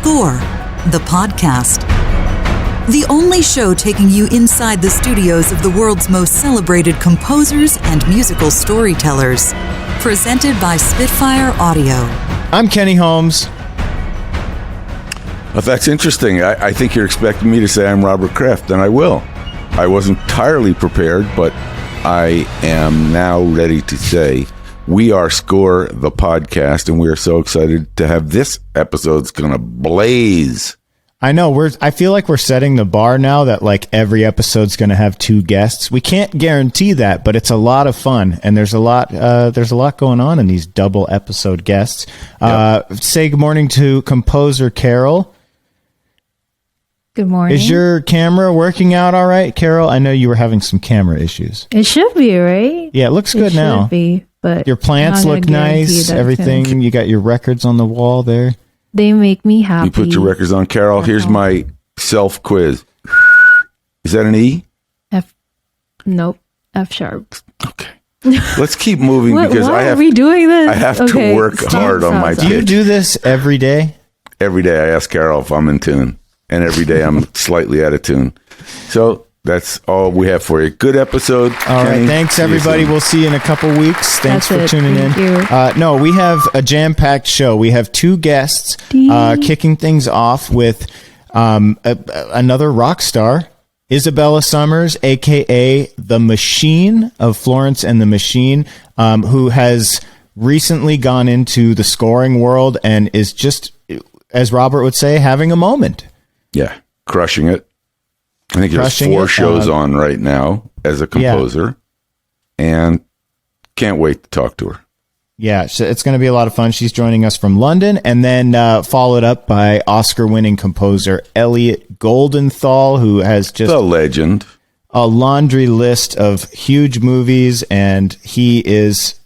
Score, the podcast. The only show taking you inside the studios of the world's most celebrated composers and musical storytellers. Presented by Spitfire Audio. I'm Kenny Holmes. Well, that's interesting. I think you're expecting me to say I'm Robert Kraft, and I will. I wasn't entirely prepared, but I am now ready to say we are Score, the podcast, and we are so excited to have this episode's going to blaze. I know, I feel like we're setting the bar now that like every episode's going to have two guests. We can't guarantee that, but it's a lot of fun, and there's a lot going on in these double episode guests. Yep. Say good morning to composer Carol. Good morning. Is your camera working out all right, Carol? I know you were having some camera issues. It should be, right? Yeah, it looks good now. It should be, but your plants look nice. Everything. You got your records on the wall there. They make me happy. You put your records on, Carol. Here's my self quiz. Is that an E? F. Nope. F sharp. Okay. Let's keep moving because why are we doing this? I have to work hard on my pitch. Do you do this every day? Every day I ask Carol if I'm in tune. And every day I'm slightly out of tune. So that's all we have for you. Good episode. All Kenny. Right. Thanks, everybody. We'll see you in a couple weeks. Thanks for tuning in. No, we have a jam-packed show. We have two guests kicking things off with another rock star, Isabella Summers, a.k.a. The Machine of Florence and the Machine, who has recently gone into the scoring world and is just, as Robert would say, having a moment. Yeah, crushing it. I think there's 4 shows on right now as a composer, and can't wait to talk to her. Yeah, so it's going to be a lot of fun. She's joining us from London, and then followed up by Oscar-winning composer Elliot Goldenthal, who has just a legend, a laundry list of huge movies, and he is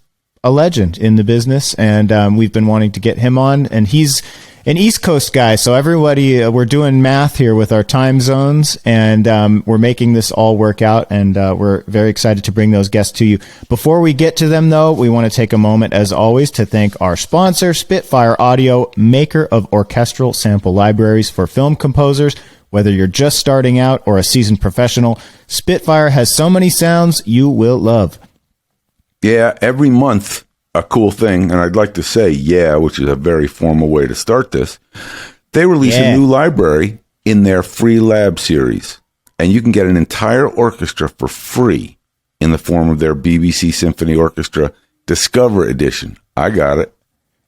a legend in the business. And we've been wanting to get him on, and he's an East Coast guy, so everybody, we're doing math here with our time zones, and we're making this all work out, and we're very excited to bring those guests to you. Before we get to them, though, we want to take a moment, as always, to thank our sponsor, Spitfire Audio, maker of orchestral sample libraries for film composers. Whether you're just starting out or a seasoned professional, Spitfire has so many sounds you will love. Yeah, every month, a cool thing, and I'd like to say, which is a very formal way to start this. They release a new library in their free lab series, and you can get an entire orchestra for free in the form of their BBC Symphony Orchestra Discover Edition. I got it.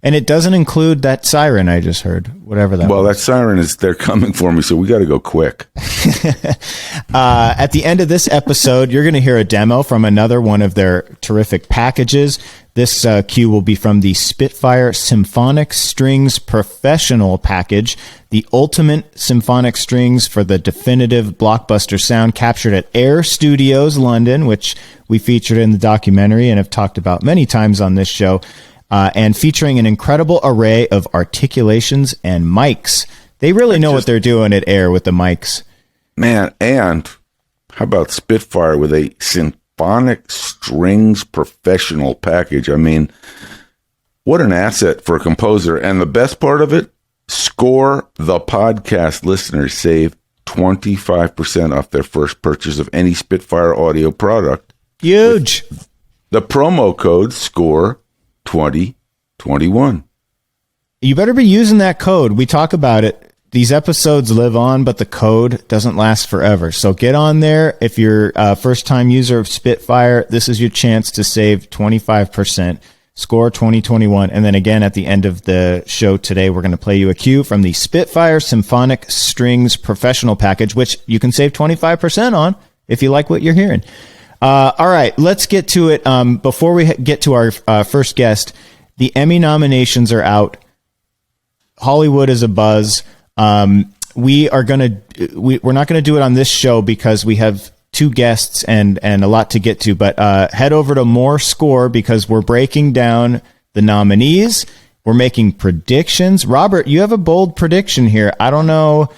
And it doesn't include that siren I just heard, whatever that was. Well, that siren they're coming for me, so we got to go quick. At the end of this episode, you're going to hear a demo from another one of their terrific packages. This cue will be from the Spitfire Symphonic Strings Professional Package, the ultimate symphonic strings for the definitive blockbuster sound captured at Air Studios, London, which we featured in the documentary and have talked about many times on this show. And featuring an incredible array of articulations and mics. They really know what they're doing at Air with the mics. Man, and how about Spitfire with a symphonic strings professional package? I mean, what an asset for a composer. And the best part of it, Score, the podcast listeners save 25% off their first purchase of any Spitfire audio product. Huge. The promo code SCORE 2021. You better be using that code. We talk about it. These episodes live on, but the code doesn't last forever. So get on there. If you're a first-time user of Spitfire, this is your chance to save 25%. SCORE 2021. And then again, at the end of the show today, we're going to play you a cue from the Spitfire Symphonic Strings Professional Package, which you can save 25% on if you like what you're hearing. All right, let's get to it. Before we get to our first guest, the Emmy nominations are out. Hollywood is abuzz. We're not gonna do it on this show because we have two guests and a lot to get to. But head over to More Score because we're breaking down the nominees. We're making predictions. Robert, you have a bold prediction here. I don't know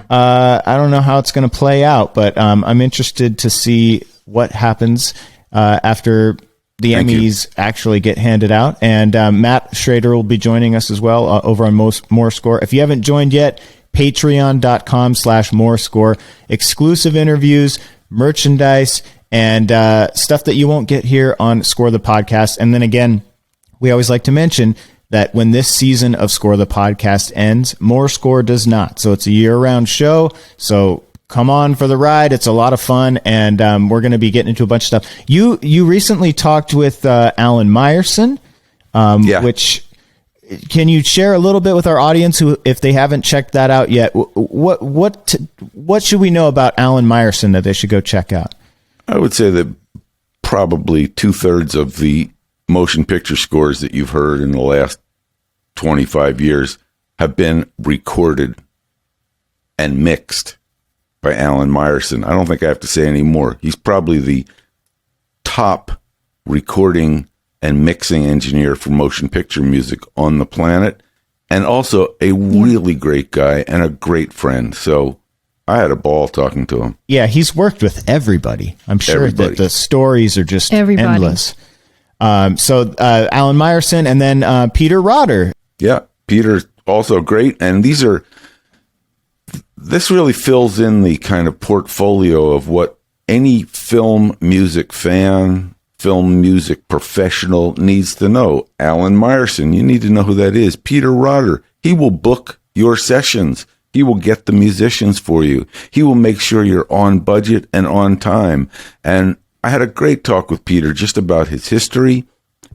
how it's going to play out, but I'm interested to see what happens after the Thank you. Emmys actually get handed out. And Matt Schrader will be joining us as well over on More Score. If you haven't joined yet, patreon.com/morescore. Exclusive interviews, merchandise, and stuff that you won't get here on Score the Podcast. And then again, we always like to mention that when this season of Score the Podcast ends, More Score does not. So it's a year-round show. So come on for the ride. It's a lot of fun, and we're going to be getting into a bunch of stuff. You recently talked with Alan Meyerson, which can you share a little bit with our audience who, if they haven't checked that out yet, what should we know about Alan Meyerson that they should go check out? I would say that probably 2/3 of the motion picture scores that you've heard in the last 25 years have been recorded and mixed by Alan Meyerson. I don't think I have to say any more. He's probably the top recording and mixing engineer for motion picture music on the planet, and also a really great guy and a great friend. So I had a ball talking to him. Yeah, he's worked with everybody. I'm sure that the stories are just endless. So Alan Meyerson, and then Peter Rotter. Yeah, Peter's also great. And this really fills in the kind of portfolio of what any film music fan, film music professional needs to know. Alan Meyerson, you need to know who that is. Peter Rotter, he will book your sessions. He will get the musicians for you. He will make sure you're on budget and on time. And I had a great talk with Peter just about his history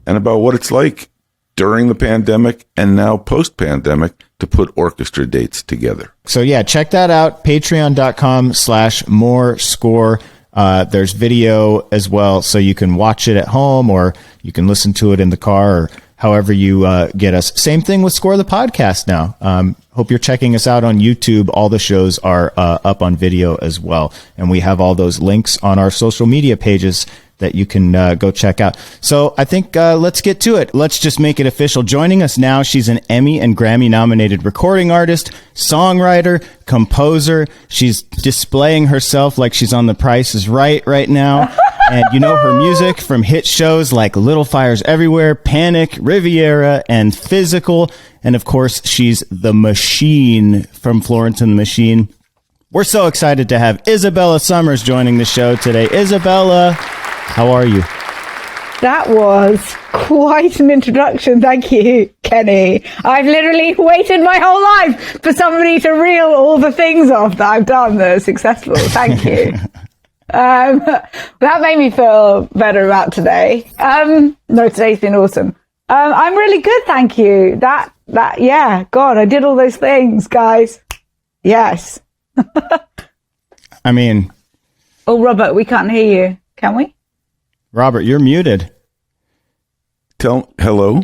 and about what it's like during the pandemic and now post-pandemic to put orchestra dates together. So yeah, check that out. Patreon.com/morescore. There's video as well, so you can watch it at home or you can listen to it in the car or however you get us. Same thing with Score the Podcast now. Hope you're checking us out on YouTube. All the shows are up on video as well. And we have all those links on our social media pages that you can go check out. So I think let's get to it. Let's just make it official. Joining us now, she's an Emmy and Grammy nominated recording artist, songwriter, composer. She's displaying herself like she's on The Price is Right now. And you know her music from hit shows like Little Fires Everywhere, Panic, Riviera, and Physical. And of course, she's the Machine from Florence and the Machine. We're so excited to have Isabella Summers joining the show today. Isabella, how are you? That was quite an introduction. Thank you, Kenny. I've literally waited my whole life for somebody to reel all the things off that I've done that are successful. Thank you. That made me feel better about today. No, today's been awesome. I'm really good, thank you. Yeah, God, I did all those things, guys. Yes. I mean... Oh, Robert, we can't hear you. Can we? Robert, you're muted. Hello?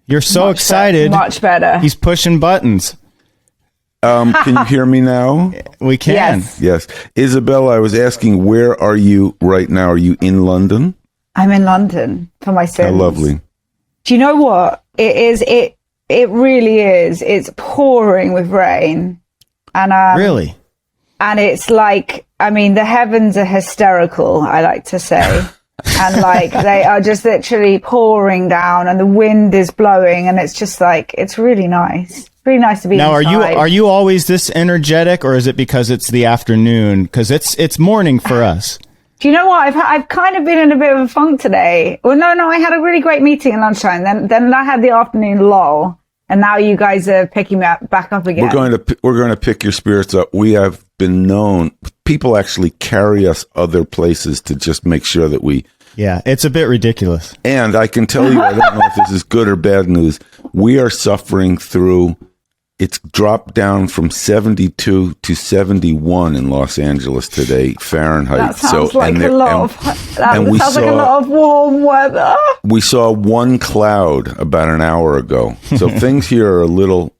You're so excited. Much better. He's pushing buttons. Can you hear me now? We can. Yes. Isabella, I was asking, where are you right now? Are you in London? I'm in London for my sins. How lovely. Do you know what? It is. It really is. It's pouring with rain. And really? And it's like, I mean, the heavens are hysterical, I like to say. And like, they are just literally pouring down and the wind is blowing and it's just like, it's really nice. Really nice to be now, inside. Are you always this energetic, or is it because it's the afternoon? Because it's morning for us. Do you know what? I've kind of been in a bit of a funk today. Well, no, I had a really great meeting at lunchtime. Then I had the afternoon lull, and now you guys are picking me back up again. We're going to pick your spirits up. We have been known. People actually carry us other places to just make sure that we. Yeah, it's a bit ridiculous. And I can tell you, I don't know if this is good or bad news. We are suffering through. It's dropped down from 72 to 71 in Los Angeles today, Fahrenheit. That sounds like a lot of warm weather. We saw one cloud about an hour ago. So things here are a little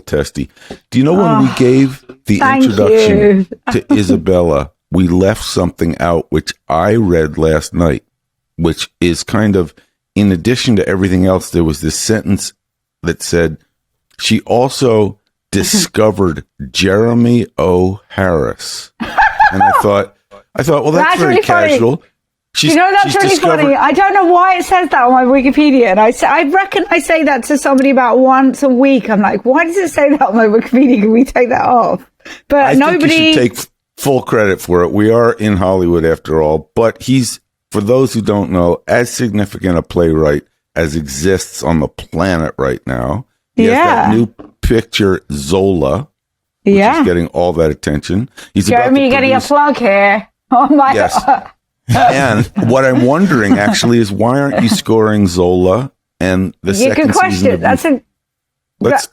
testy. Do you know when we gave the introduction to Isabella, we left something out, which I read last night, which is kind of, in addition to everything else, there was this sentence that said, she also discovered Jeremy O. Harris. And I thought, well, that's very really casual. Funny. She's, you know, that's she's really discovered- funny. I don't know why it says that on my Wikipedia. And I reckon I say that to somebody about once a week. I'm like, why does it say that on my Wikipedia? Can we take that off? But I nobody. think you should take full credit for it. We are in Hollywood after all, but he's, for those who don't know, as significant a playwright as exists on the planet right now. He has that new picture, Zola, which is getting all that attention. He's Jeremy, you're about to getting a produce- plug here. Oh my Yes. God. And what I'm wondering actually is why aren't you scoring Zola and the Yeah, second good season question. of That's a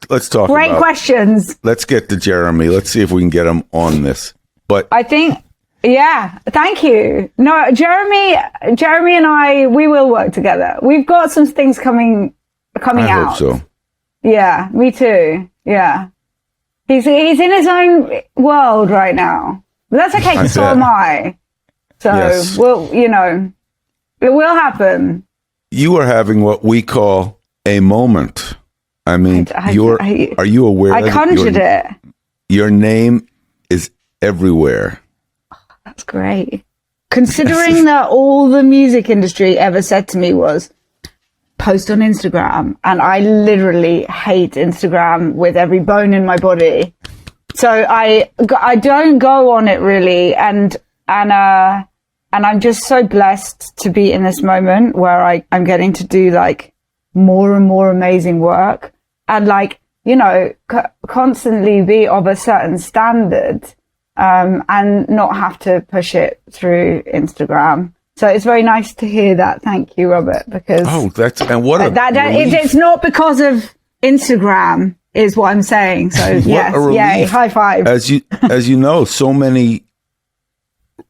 let's talk great about questions. Let's get to Jeremy. Let's see if we can get him on this. But I think, yeah, thank you. No, Jeremy and I, we will work together. We've got some things coming I out. hope so. Yeah, me too. Yeah. He's in his own world right now. But that's okay, because so bet. am I. So Yes. it will happen. You are having what we call a moment. I mean, I- are you aware I that conjured it. your name is everywhere? That's great. Considering that all the music industry ever said to me was post on Instagram, and I literally hate Instagram with every bone in my body. So I don't go on it really, and I'm just so blessed to be in this moment where I'm getting to do like more and more amazing work, and like, you know, constantly be of a certain standard, and not have to push it through Instagram. So it's very nice to hear that. Thank you, Robert, because and what a relief. it's not because of Instagram is what I'm saying. So yes, a relief. yay, high five. As you know, so many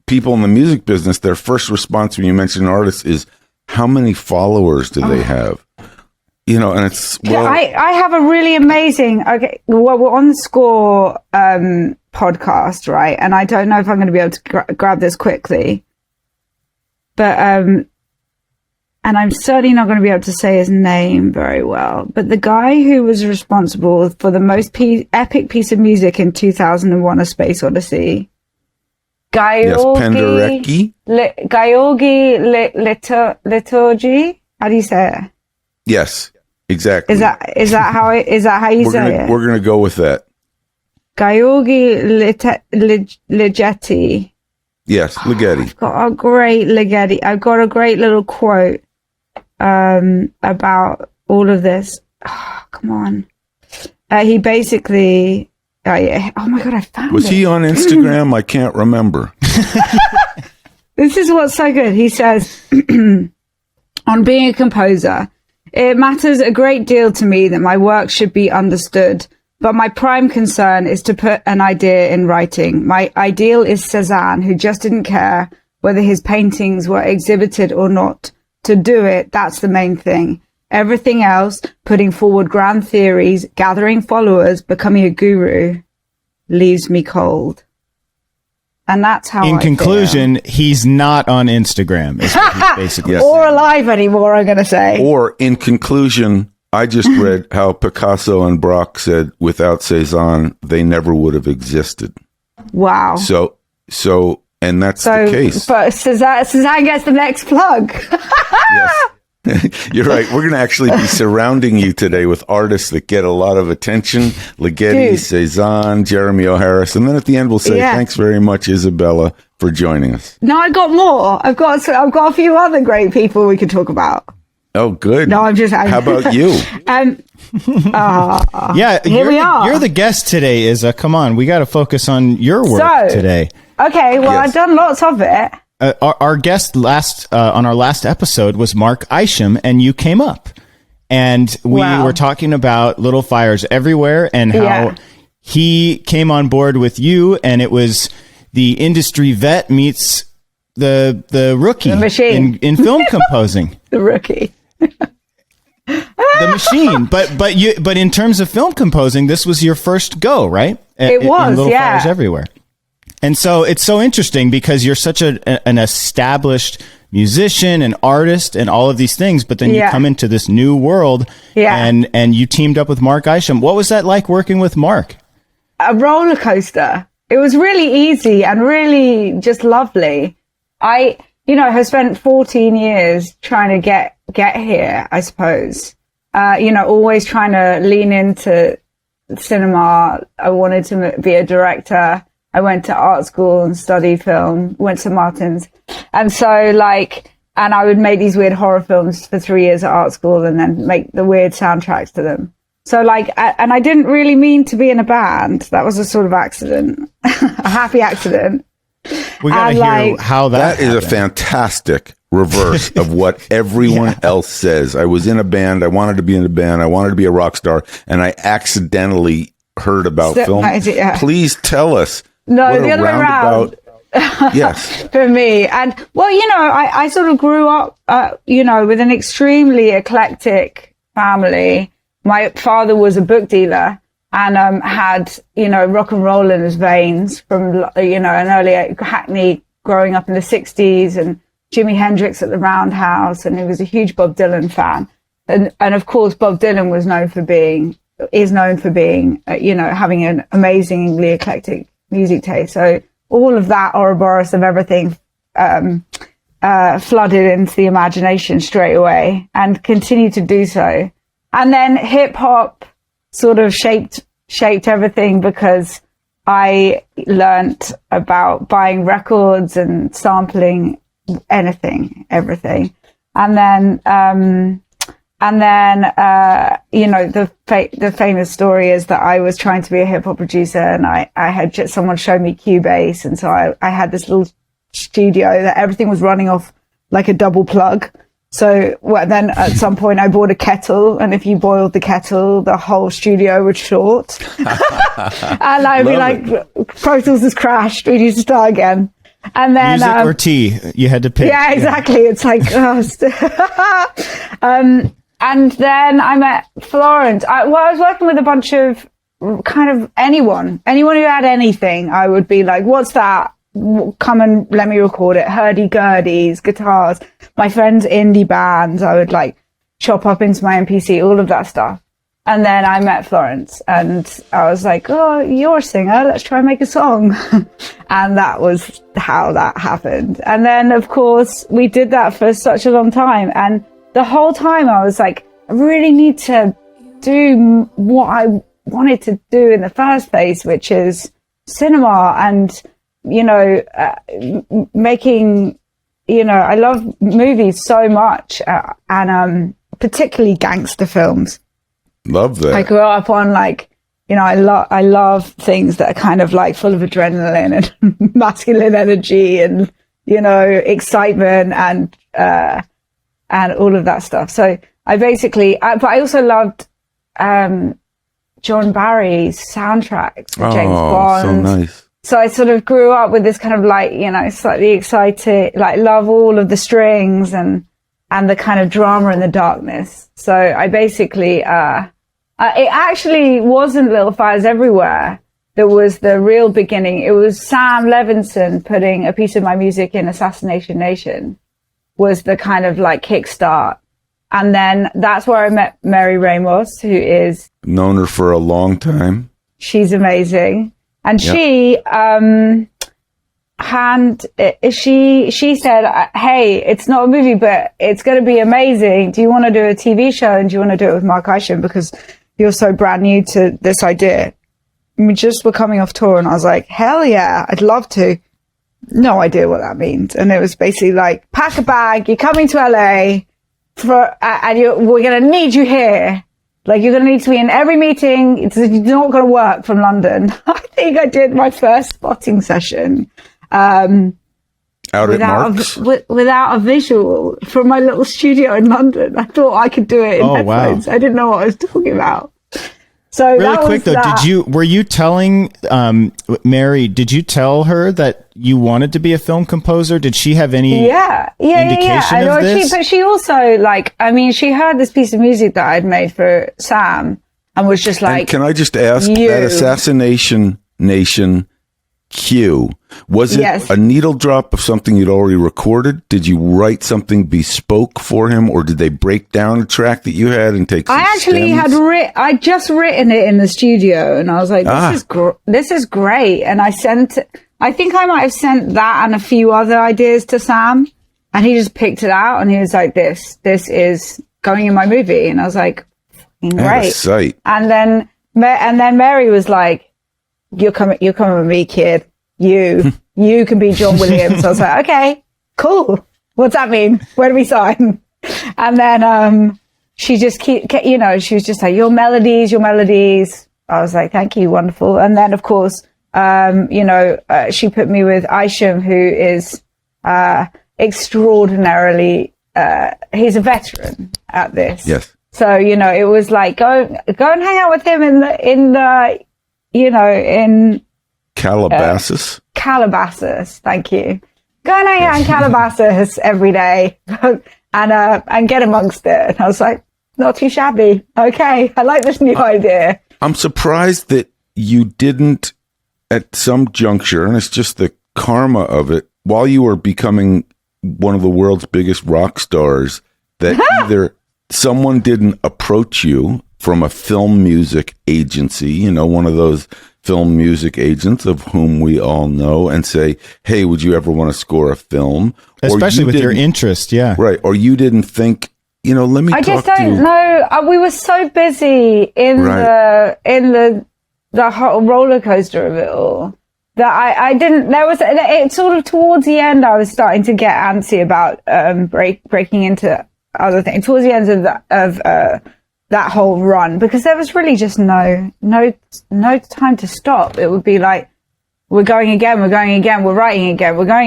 people in the music business, their first response when you mention artists is, how many followers do they have? You know, and it's, well, I have a really amazing, well, we're on the Score podcast, right? And I don't know if I'm going to be able to grab this quickly, but and I'm certainly not going to be able to say his name very well, but the guy who was responsible for the most epic piece of music in 2001: A Space Odyssey, Penderecki? Georgi Liturgy. How do you say it? Yes, exactly. Is that how you say it? We're gonna go with that. Georgi Ligeti. Yes, Ligeti. I've got a great little quote about all of this. Oh, come on. He basically, oh my God, I found it. Was he on Instagram? I can't remember. This is what's so good. He says, on being a composer, it matters a great deal to me that my work should be understood, but my prime concern is to put an idea in writing. My ideal is Cezanne, who just didn't care whether his paintings were exhibited or not. To do it, that's the main thing. Everything else, putting forward grand theories, gathering followers, becoming a guru, leaves me cold. And that's how In I conclusion, he's not on Instagram, is what he's basically Yes. or alive anymore, I'm going to say. Or in conclusion, I just read how Picasso and Braque said, without Cezanne, they never would have existed. Wow. So, and that's the case. But Cezanne gets the next plug. Yes. You're right. We're going to actually be surrounding you today with artists that get a lot of attention. Ligeti, Dude. Cezanne, Jeremy O'Harris. And then at the end, we'll say, thanks very much, Isabella, for joining us. No, I got more. I've got a few other great people we could talk about. Oh, good. No, How about you? Yeah, Here we are. You're the guest today, Isa. Come on, we got to focus on your work today. Okay, well, Yes. I've done lots of it. Our guest on our last episode was Mark Isham, and you came up, and we were talking about Little Fires Everywhere and how he came on board with you, and it was the industry vet meets the rookie The machine. in film composing. The rookie. The machine, but in terms of film composing, this was your first go, right? It was, in Little yeah. Fires Everywhere. And so it's so interesting because you're such an established musician and artist and all of these things, but then you come into this new world and you teamed up with Mark Isham. What was that like working with Mark? A roller coaster. It was really easy and really just lovely. have spent 14 years trying to get here, I suppose. Always trying to lean into cinema. I wanted to be a director. I went to art school and studied film, went to Martin's. And so and I would make these weird horror films for 3 years at art school and then make the weird soundtracks to them. So and I didn't really mean to be in a band. That was a sort of accident, a happy accident. We got to hear how that is a fantastic reverse of what everyone else says. I was in a band. I wanted to be in a band. I wanted to be a rock star. And I accidentally heard about film. Please tell us. No, the other way around. Yes. For me. And I sort of grew up, with an extremely eclectic family. My father was a book dealer and had, rock and roll in his veins from, an early Hackney growing up in the 60s and Jimi Hendrix at the Roundhouse. And he was a huge Bob Dylan fan. And of course, Bob Dylan is known for being, having an amazingly eclectic music taste. So all of that Ouroboros of everything, flooded into the imagination straight away and continued to do so. And then hip hop sort of shaped everything because I learnt about buying records and sampling everything. And then, the famous story is that I was trying to be a hip hop producer and I had someone show me Cubase. And so I had this little studio that everything was running off like a double plug. So then at some point I bought a kettle, and if you boiled the kettle, the whole studio would short. And I'd be like, Pro Tools has crashed. We need to start again. And then music or tea, you had to pick. Yeah, exactly. It's like, and then I met Florence. I was working with a bunch of kind of anyone who had anything. I would be like, what's that? Come and let me record it. Hurdy-gurdies, guitars, my friends' indie bands. I would chop up into my MPC, all of that stuff. And then I met Florence and I was like, oh, you're a singer. Let's try and make a song. And that was how that happened. And then, of course, we did that for such a long time. And the whole time I was like, I really need to do what I wanted to do in the first place, which is cinema and, making, I love movies so much and particularly gangster films. Love that. I grew up on I love things that are kind of full of adrenaline and masculine energy and, excitement and all of that stuff. So I basically, but I also loved, John Barry's soundtracks for James Bond. So nice. So I sort of grew up with this kind of slightly excited, love all of the strings and the kind of drama and the darkness. So I basically, it actually wasn't Little Fires Everywhere that was the real beginning. It was Sam Levinson putting a piece of my music in Assassination Nation was the kind of kickstart. And then that's where I met Mary Ramos, who is... known her for a long time. She's amazing. And yep. she said, hey, it's not a movie, but it's going to be amazing. Do you want to do a TV show? And do you want to do it with Mark Isham? Because you're so brand new to this idea. We just were coming off tour and I was like, hell yeah, I'd love to. No idea what that means. And it was basically pack a bag, you're coming to LA we're going to need you here. You're going to need to be in every meeting. It's not going to work from London. I think I did my first spotting session. Out at Mark's? Without a visual from my little studio in London. I thought I could do it in headphones. Wow. I didn't know what I was talking about. So really quick though, were you telling Mary? Did you tell her that you wanted to be a film composer? Did she have any indication of this? But she also she heard this piece of music that I'd made for Sam and was just like. And can I just ask that Assassination Nation cue? Was it a needle drop of something you'd already recorded? Did you write something bespoke for him, or did they break down a track that you had and take? I actually I'd just written it in the studio, and I was like, "This is great." And I think I might have sent that and a few other ideas to Sam, And he just picked it out and he was like, this is going in my movie. And I was like, great. Sight. And then Mary was like, you're coming with me, kid. You can be John Williams. I was like, okay, cool. What's that mean? Where do we sign? And then, she just she was just like, your melodies. I was like, thank you. Wonderful. And then of course, she put me with Isham, who is, extraordinarily, he's a veteran at this. Yes. So, it was like, go and hang out with him in Calabasas. Calabasas. Thank you. Go and hang out in Calabasas every day and get amongst it. And I was like, not too shabby. Okay. I like this new idea. I'm surprised that you didn't at some juncture, and it's just the karma of it, while you were becoming one of the world's biggest rock stars, that either someone didn't approach you from a film music agency, one of those film music agents of whom we all know, and say, hey, would you ever want to score a film? Especially with your interest, yeah. Right. Or you didn't think, let me I talk just to don't know. We were so busy in the whole roller coaster of it all that I didn't. There was it sort of towards the end. I was starting to get antsy about breaking into other things towards the end of that whole run, because there was really just no time to stop. It would be like, we're going again, we're writing again, we're going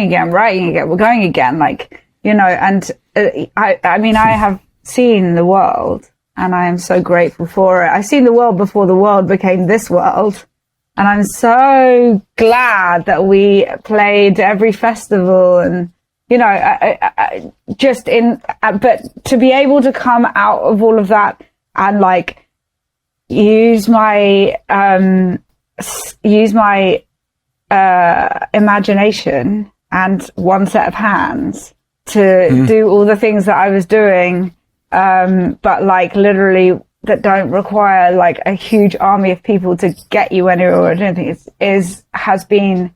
again, writing again, we're going again, and I mean, I have seen the world and I am so grateful for it. I've seen the world before the world became this world, and I'm so glad that we played every festival and, but to be able to come out of all of that and use my imagination and one set of hands to do all the things that I was doing, but literally that don't require a huge army of people to get you anywhere or anything, has been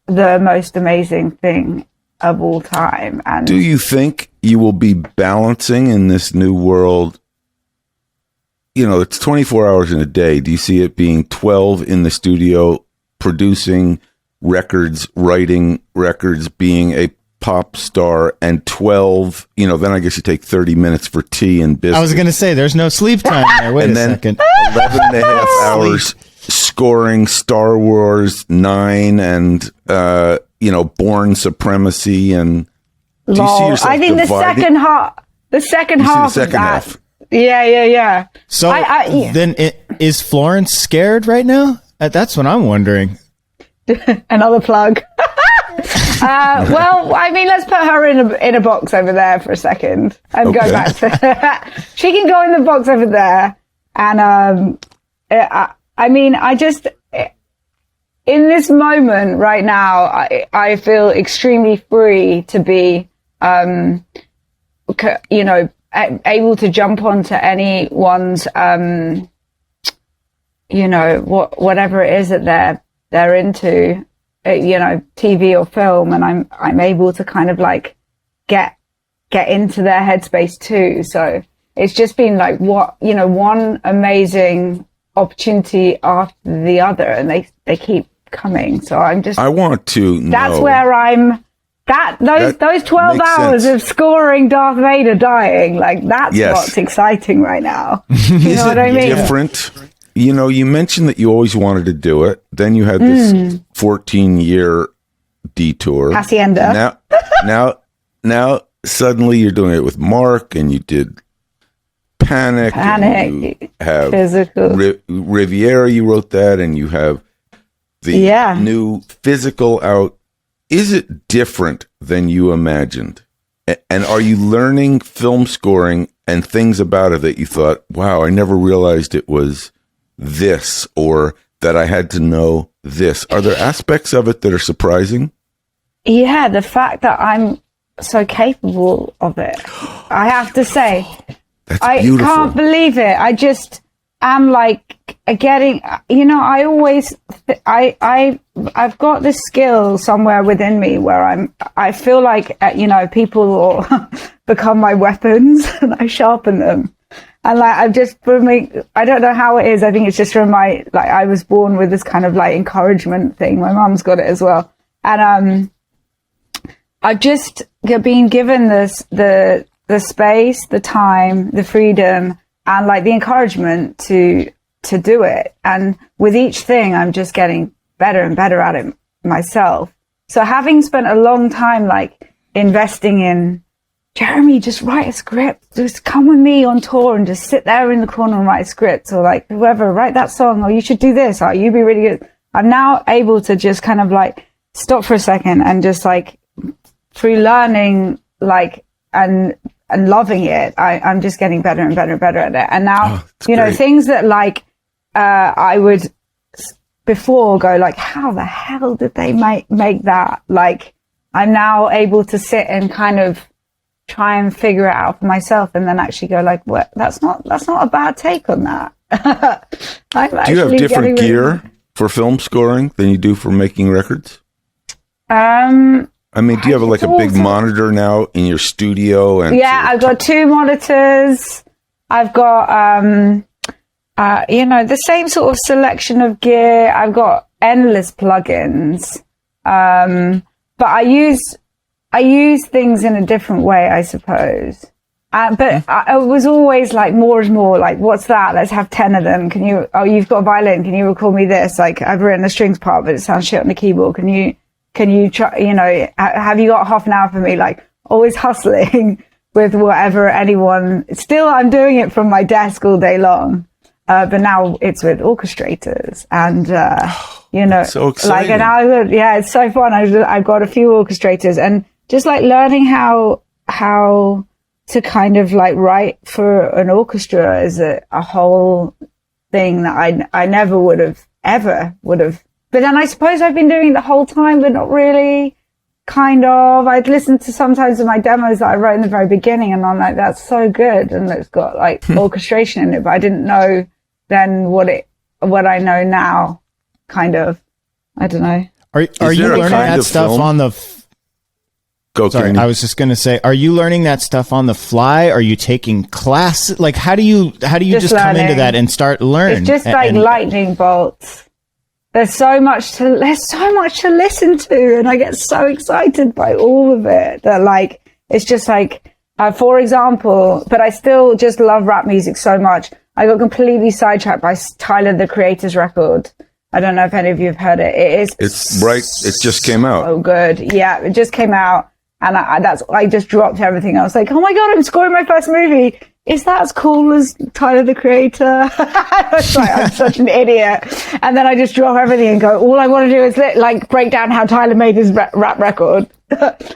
the most amazing thing of all time. And do you think you will be balancing in this new world? It's 24 hours in a day. Do you see it being 12 in the studio, producing records, writing records, being a pop star, and 12, then I guess you take 30 minutes for tea and business. I was going to say, there's no sleep time there. Wait a second. 11 and a half hours scoring Star Wars 9 and, Born Supremacy. And do you see yourself I think dividing? the second half of that. Yeah. So then is Florence scared right now? That's what I'm wondering. Another plug. Well, I mean, let's put her in a box over there for a second and go back to. She can go in the box over there, and I mean, I just in this moment right now, I feel extremely free to be, able to jump onto anyone's, whatever it is that they're into. TV or film, and I'm able to kind of get into their headspace too. So it's just been one amazing opportunity after the other, and they keep coming. So I want to know. That's where I'm. Those 12 hours of scoring Darth Vader dying, that's what's exciting right now. You know what I mean? Different. You mentioned that you always wanted to do it. Then you had this 14-year detour. Hacienda. Now suddenly you're doing it with Mark, and you did Panic. And you have Physical. Riviera, you wrote that, and you have the new Physical out. Is it different than you imagined? And are you learning film scoring and things about it that you thought, wow, I never realized it was this, or that I had to know this? Are there aspects of it that are surprising? Yeah, the fact that I'm so capable of it, I have to say. That's I beautiful. can't believe it. I just am getting, I always, I've got this skill somewhere within me where I feel like, people will become my weapons and I sharpen them. And like, I don't know how it is. I think it's just from I was born with this kind of like encouragement thing. My mum's got it as well. And, I've just been given the space, the time, the freedom, and like the encouragement to do it. And with each thing, I'm just getting better and better at it myself. So having spent a long time like investing in, Jeremy, just write a script, just come with me on tour and just sit there in the corner and write a script, or like whoever, write that song, or you should do this, or you'd be really good. I'm now able to just kind of like stop for a second and just like, through learning like and loving it, I'm just getting better and better and better at it. And now, great. Things that like I would before go like, how the hell did they make that? Like, I'm now able to sit and kind of try and figure it out for myself, and then actually go like, what? That's not a bad take on that. Do you have different gear for film scoring than you do for making records? I mean, do you have like a big monitor now in your studio? And yeah, I've got 2 monitors. I've got, the same sort of selection of gear. I've got endless plugins. But I use things in a different way, I suppose. But I was always like more and more like, what's that? Let's have 10 of them. You've got a violin. Can you record me this? Like, I've written a strings part, but it sounds shit on the keyboard. Can you try, have you got half an hour for me? Like, always hustling with whatever anyone. Still, I'm doing it from my desk all day long. But now it's with orchestrators and, so exciting. Like, and it's so fun. I've got a few orchestrators, and just like learning how to kind of like write for an orchestra is a whole thing that I never would have. But then I suppose I've been doing it the whole time, but not really. Kind of. I'd listened to sometimes of my demos that I wrote in the very beginning, and I'm like, that's so good, and it's got like orchestration in it, but I didn't know then what I know now. Kind of. I don't know. Are you learning that stuff on the? Sorry, I was just going to say, are you learning that stuff on the fly? Are you taking classes? Like, how do you just come into that and start learning? It's just like lightning bolts. There's so much to listen to, and I get so excited by all of it that like, it's just like, for example, but I still just love rap music so much. I got completely sidetracked by Tyler, the Creator's record. I don't know if any of you have heard it. It's right. It just came out. Oh, good. Yeah, it just came out. And I just dropped everything. I was like, oh my God, I'm scoring my first movie. Is that as cool as Tyler, the Creator? I was like, I'm such an idiot. And then I just drop everything and go, all I want to do is like break down how Tyler made his rap record.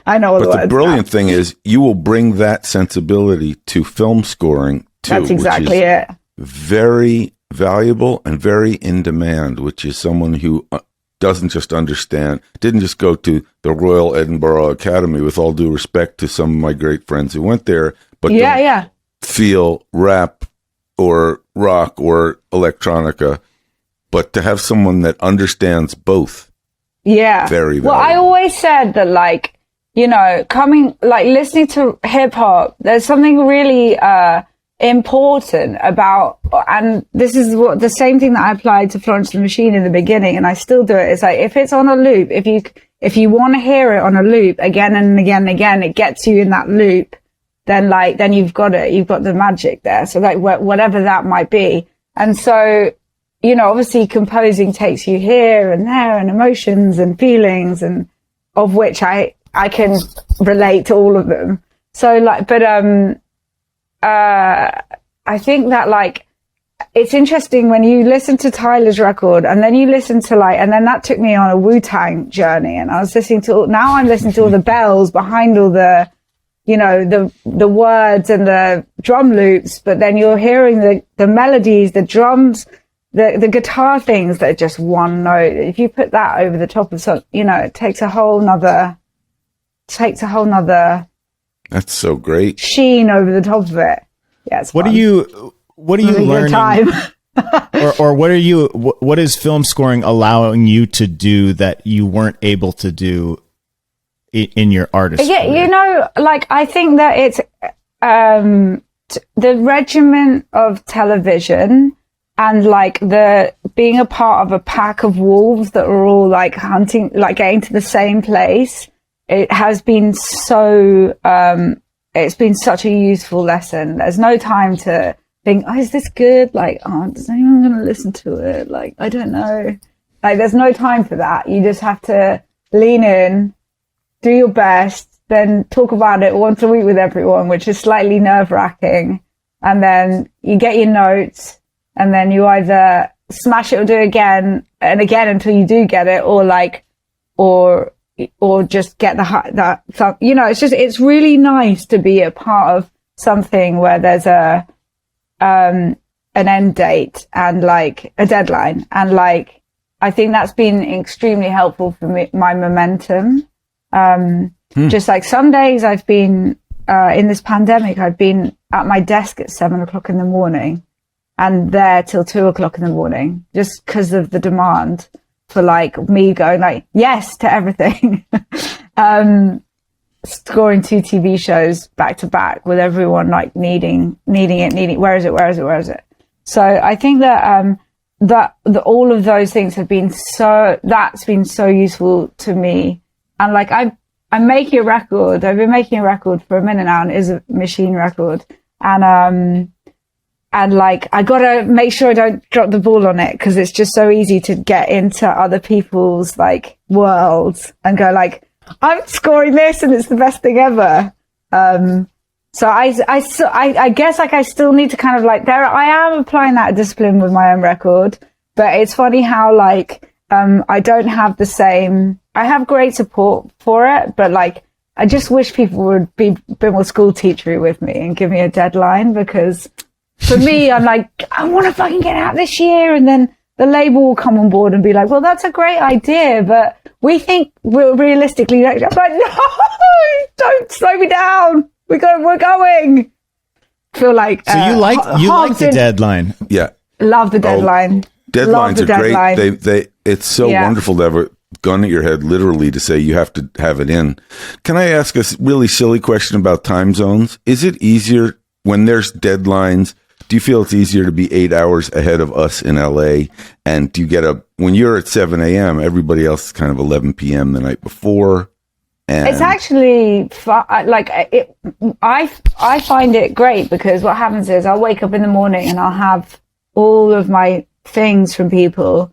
I know all the words. But the brilliant thing is you will bring that sensibility to film scoring too. That's exactly it. Very valuable and very in demand, which is someone who doesn't just understand, didn't just go to the Royal Edinburgh Academy, with all due respect to some of my great friends who went there, but don't feel rap or rock or electronica, but to have someone that understands both. Yeah. Very valuable. Well, I always said that, like, listening to hip hop, there's something really important about, and this is what the same thing that I applied to Florence the Machine in the beginning, and I still do it. It's like, if it's on a loop, if you want to hear it on a loop again and again and again, it gets you in that loop, then you've got it, you've got the magic there. So like whatever that might be. And so, obviously composing takes you here and there, and emotions and feelings, and of which I can relate to all of them. So like, but I think that like, it's interesting when you listen to Tyler's record and then you listen to and then that took me on a Wu-Tang journey, and I was listening to, now I'm listening to all the bells behind all the, the words and the drum loops, but then you're hearing the melodies, the drums, the guitar things that are just one note. If you put that over the top of something, it takes a whole nother. That's so great. Sheen over the top of it. Yeah, it's What fun. are you learning? or what is film scoring allowing you to do that you weren't able to do in your artist Yeah, career? you know, like, I think that it's the regiment of television and like the being a part of a pack of wolves that are all like hunting, like getting to the same place. It has been so, it's been such a useful lesson. There's no time to think, oh, is this good? Like, oh, is anyone going to listen to it? Like, I don't know. Like, there's no time for that. You just have to lean in, do your best, then talk about it once a week with everyone, which is slightly nerve-wracking. And then you get your notes, and then you either smash it or do it again and again until you do get it, or like, or just get that, you know, it's really nice to be a part of something where there's an end date and like a deadline. And like, I think that's been extremely helpful for me, my momentum. Just like some days I've been, in this pandemic, I've been at my desk at 7:00 in the morning and there till 2:00 in the morning, just because of the demand for like me going like yes to everything. Scoring 2 TV shows back to back with everyone like needing it. Where is it? So I think that, that all of those things have been that's been so useful to me. And like, I'm making a record. I've been making a record for a minute now, and it is a machine record. And like, I gotta make sure I don't drop the ball on it, because it's just so easy to get into other people's like worlds and go like, I'm scoring this and it's the best thing ever. So I guess like I still need to kind of like, I am applying that discipline with my own record, but it's funny how like, I don't have the same, I have great support for it, but like, I just wish people would be a bit more school teachery with me and give me a deadline, because for me, I'm like, I want to fucking get out this year. And then the label will come on board and be like, well, that's a great idea, but we think we're realistically, I'm like, no, don't slow me down. We're going. Feel like, so you like the deadline. Yeah. Love the deadline. Deadlines are deadline. great. It's so wonderful to have a gun at your head, literally, to say you have to have it in. Can I ask a really silly question about time zones? Is it easier when there's deadlines? Do you feel it's easier to be 8 hours ahead of us in LA? And do you get when you're at 7 a.m., everybody else is kind of 11 p.m. the night before? And it's actually I find it great, because what happens is I'll wake up in the morning and I'll have all of my things from people,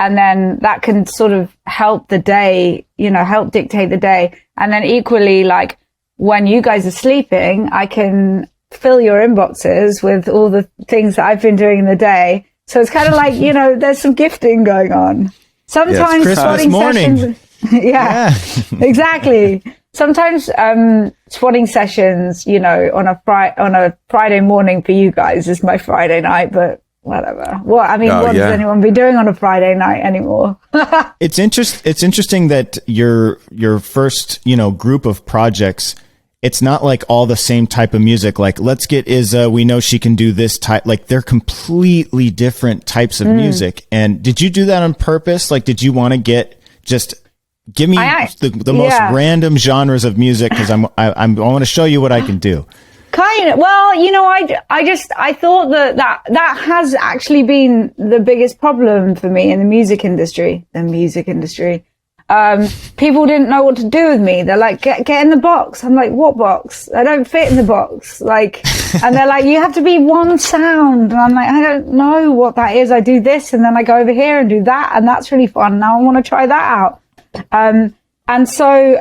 and then that can sort of help the day, you know, help dictate the day. And then equally, like when you guys are sleeping, I can fill your inboxes with all the things that I've been doing in the day. So it's kind of like, you know, there's some gifting going on. Sometimes spotting sessions. Yeah, exactly. Sometimes spotting sessions, you know, on a Friday morning for you guys is my Friday night, but whatever. Well, I mean, what does anyone be doing on a Friday night anymore? It's interesting that your first, you know, group of projects, it's not like all the same type of music. Like, let's get Isa, we know she can do this type. Like, they're completely different types of music. And did you do that on purpose? Like, did you want to give me the most random genres of music, because I want to show you what I can do. Kind of. Well, you know, I thought that has actually been the biggest problem for me in the music industry. People didn't know what to do with me. They're like, get in the box. I'm like, what box? I don't fit in the box. Like, and they're like, you have to be one sound. And I'm like, I don't know what that is. I do this, and then I go over here and do that, and that's really fun. Now I want to try that out. And so,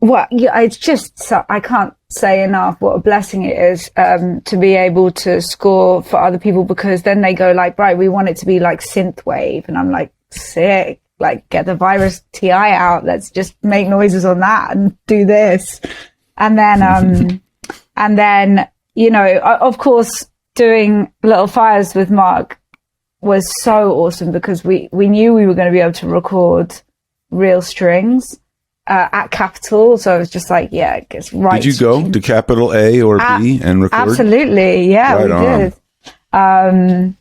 it's just, so I can't say enough what a blessing it is, to be able to score for other people, because then they go like, right, we want it to be like synthwave. And I'm like, sick. Like, get the Virus TI out. Let's just make noises on that and do this. And then, you know, of course, doing Little Fires with Mark was so awesome, because we knew we were going to be able to record real strings at Capitol. So I was just like, yeah, it gets right. Did you go to Capital A or B and record? Absolutely. Yeah, right we on. did.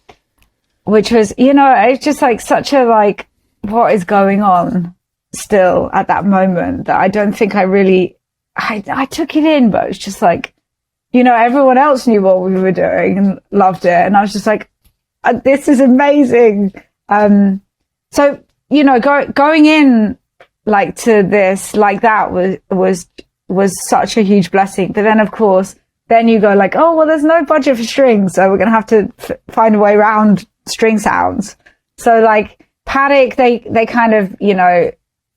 which was, it's just like such a like, what is going on still at that moment that I don't think I really, I took it in, but it's just like, everyone else knew what we were doing and loved it. And I was just like, this is amazing. So, going in like to this, like that was such a huge blessing. But then of course, then you go like, oh, well, there's no budget for strings. So we're going to have to find a way around string sounds. So like Panic, they kind of,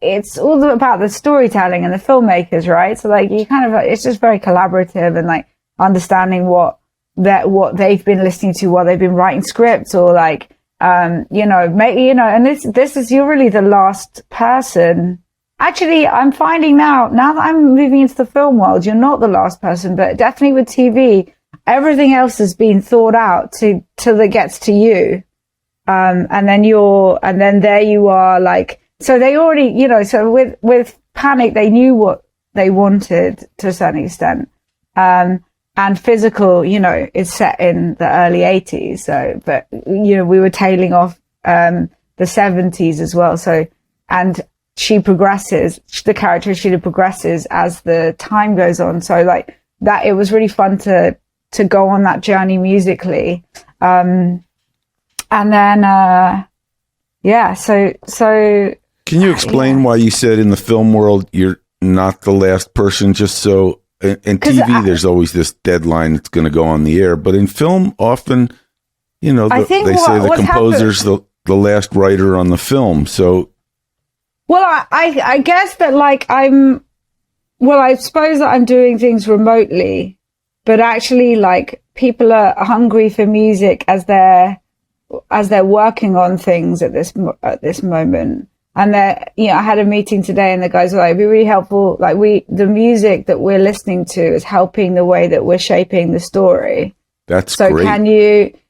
it's all about the storytelling and the filmmakers, right? So like you kind of, it's just very collaborative and like understanding what they've been listening to, what they've been writing scripts or like, and this is, you're really the last person. Actually, I'm finding now that I'm moving into the film world, you're not the last person, but definitely with TV, everything else has been thought out till it gets to you. And then there you are, like, so they already, so with Panic, they knew what they wanted to a certain extent. And Physical, is set in the early 80s. So, but, we were tailing off, the 70s as well. So, and the character Sheila progresses as the time goes on. So like that, it was really fun to go on that journey musically. And then, so. Can you explain why you said in the film world, you're not the last person, just so in TV, there's always this deadline that's going to go on the air, but in film often, they say the composer's the last writer on the film. So, well, I guess that like I suppose that I'm doing things remotely, but actually like people are hungry for music as they're working on things at this moment. And I had a meeting today and the guys were like, it'd be really helpful. Like the music that we're listening to is helping the way that we're shaping the story. That's so great.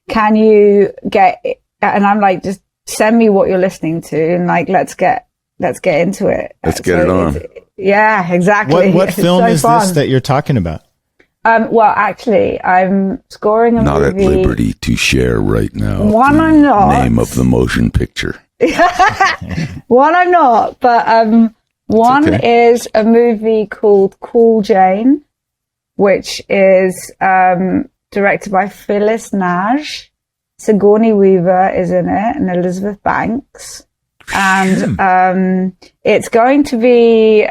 Can you get, and I'm like, just send me what you're listening to and like, let's get into it. Let's get it on. Yeah, exactly. What film is this that you're talking about? Well, actually, I'm scoring a movie. Not at liberty to share right now. One, I'm not. Name of the motion picture. One, I'm not. But one is a movie called Cool Jane, which is directed by Phyllis Nage. Sigourney Weaver is in it, and Elizabeth Banks. And it's going to be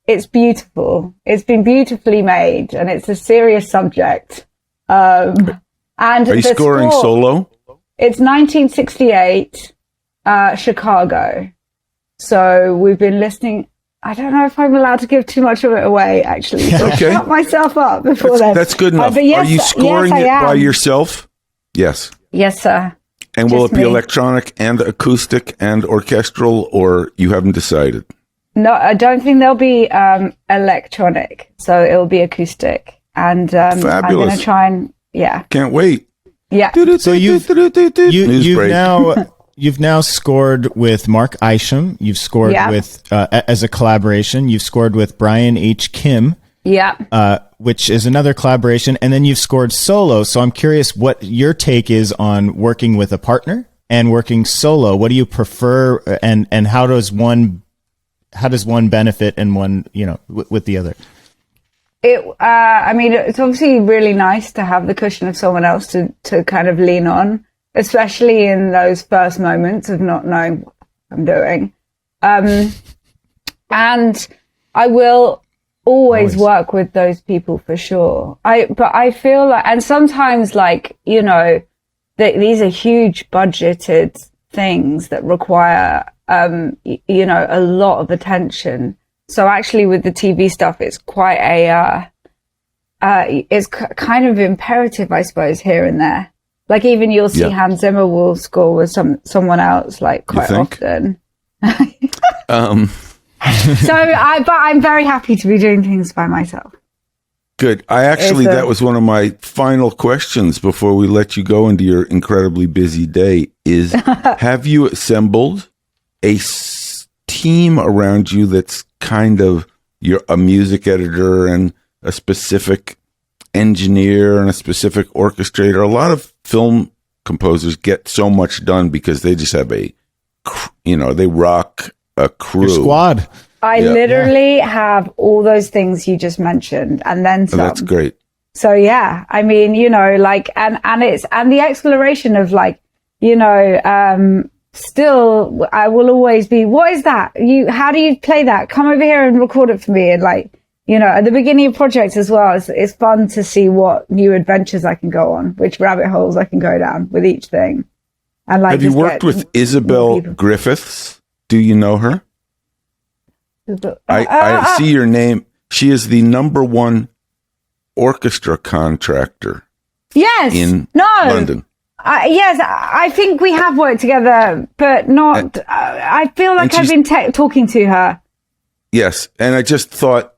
it's beautiful. It's been beautifully made, and it's a serious subject. And are you scoring solo? It's 1968 Chicago. So we've been listening. I don't know if I'm allowed to give too much of it away, actually. So I'll shut myself up before then. That's good enough. But yes, are you scoring it by yourself? Yes. Yes, sir. And will it be electronic and acoustic and orchestral, or you haven't decided? No, I don't think there'll be electronic. So it'll be acoustic. And Fabulous. I'm going to try and, Can't wait. Yeah. So you've now scored with Mark Isham. You've scored with as a collaboration. You've scored with Brian H. Kim. Yeah. Which is another collaboration, and then you've scored solo. So I'm curious what your take is on working with a partner and working solo. What do you prefer, and how does one benefit and one with the other? It's obviously really nice to have the cushion of someone else to kind of lean on, especially in those first moments of not knowing what I'm doing. And I will always work with those people for sure. But I feel like, and sometimes like, these are huge budgeted things that require, a lot of attention. So actually with the TV stuff, it's quite it's kind of imperative, I suppose, here and there. Like even you'll see Hans Zimmer will score with someone else, like quite often. But I'm very happy to be doing things by myself. Good. That was one of my final questions before we let you go into your incredibly busy day is, have you assembled a team around you that's kind of a music editor and a specific engineer and a specific orchestrator? A lot of film composers get so much done because they just have they rock a crew. Your squad. I literally have all those things you just mentioned, and then some. That's great. So yeah, I mean, like, and the exploration of, like, still, I will always be, what is that? How do you play that? Come over here and record it for me. And, like, at the beginning of projects as well, it's fun to see what new adventures I can go on, which rabbit holes I can go down with each thing. And, like, have you worked with Isabel Griffiths? Do you know her? I see your name. She is the #1 orchestra contractor. Yes. In London. Yes, I think we have worked together, but not. I feel like I've been talking to her. Yes, and I just thought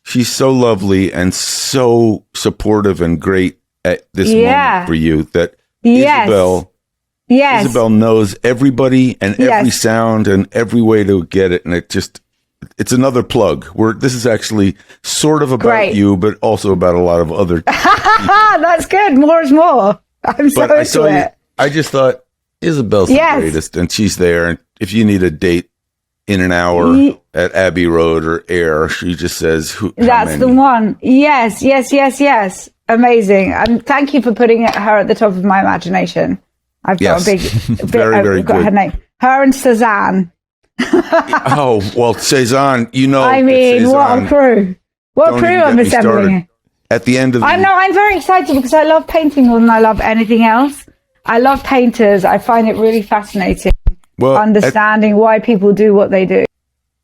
she's so lovely and so supportive and great at this moment for you that Isabel knows everybody and every sound and every way to get it, and it's another plug. This is actually sort of about you, but also about a lot of other people. That's good. More is more. I'm so into it. I just thought Isabel's the greatest, and she's there. And if you need a date in an hour at Abbey Road or Air, she just says, "That's the one." Yes. Amazing. And thank you for putting her at the top of my imagination. I've got a big, very good. Her name. Her and Cezanne. Oh well, Cezanne. I mean, what a crew! What a crew I'm assembling. At the end of I know, I'm very excited because I love painting more than I love anything else. I love painters. I find it really fascinating understanding why people do what they do.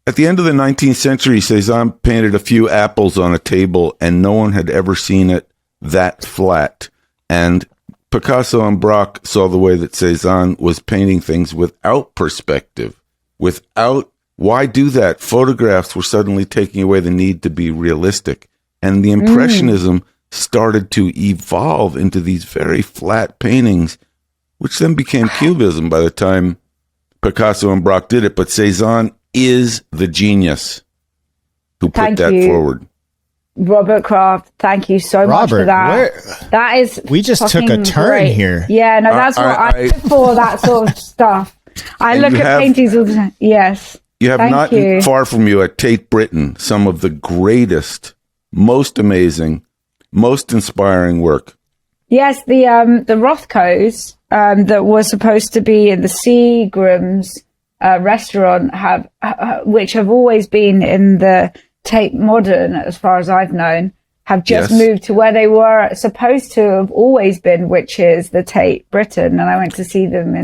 At the end of the 19th century, Cezanne painted a few apples on a table, and no one had ever seen it that flat. And Picasso and Braque saw the way that Cezanne was painting things without perspective. Why do that? Photographs were suddenly taking away the need to be realistic. And the Impressionism started to evolve into these very flat paintings, which then became Cubism by the time Picasso and Braque did it. But Cezanne is the genius who put that forward. Robert Kraft, thank you so much for that. We just took a turn here. Yeah, no, that's what I look for, that sort of stuff. I look at paintings all the time. Yes. You have not far from you at Tate Britain some of the greatest, most amazing, most inspiring work. Yes, the Rothkos that was supposed to be in the Seagram's restaurant which have always been in the Tate Modern, as far as I've known, have just moved to where they were supposed to have always been, which is the Tate Britain. And I went to see them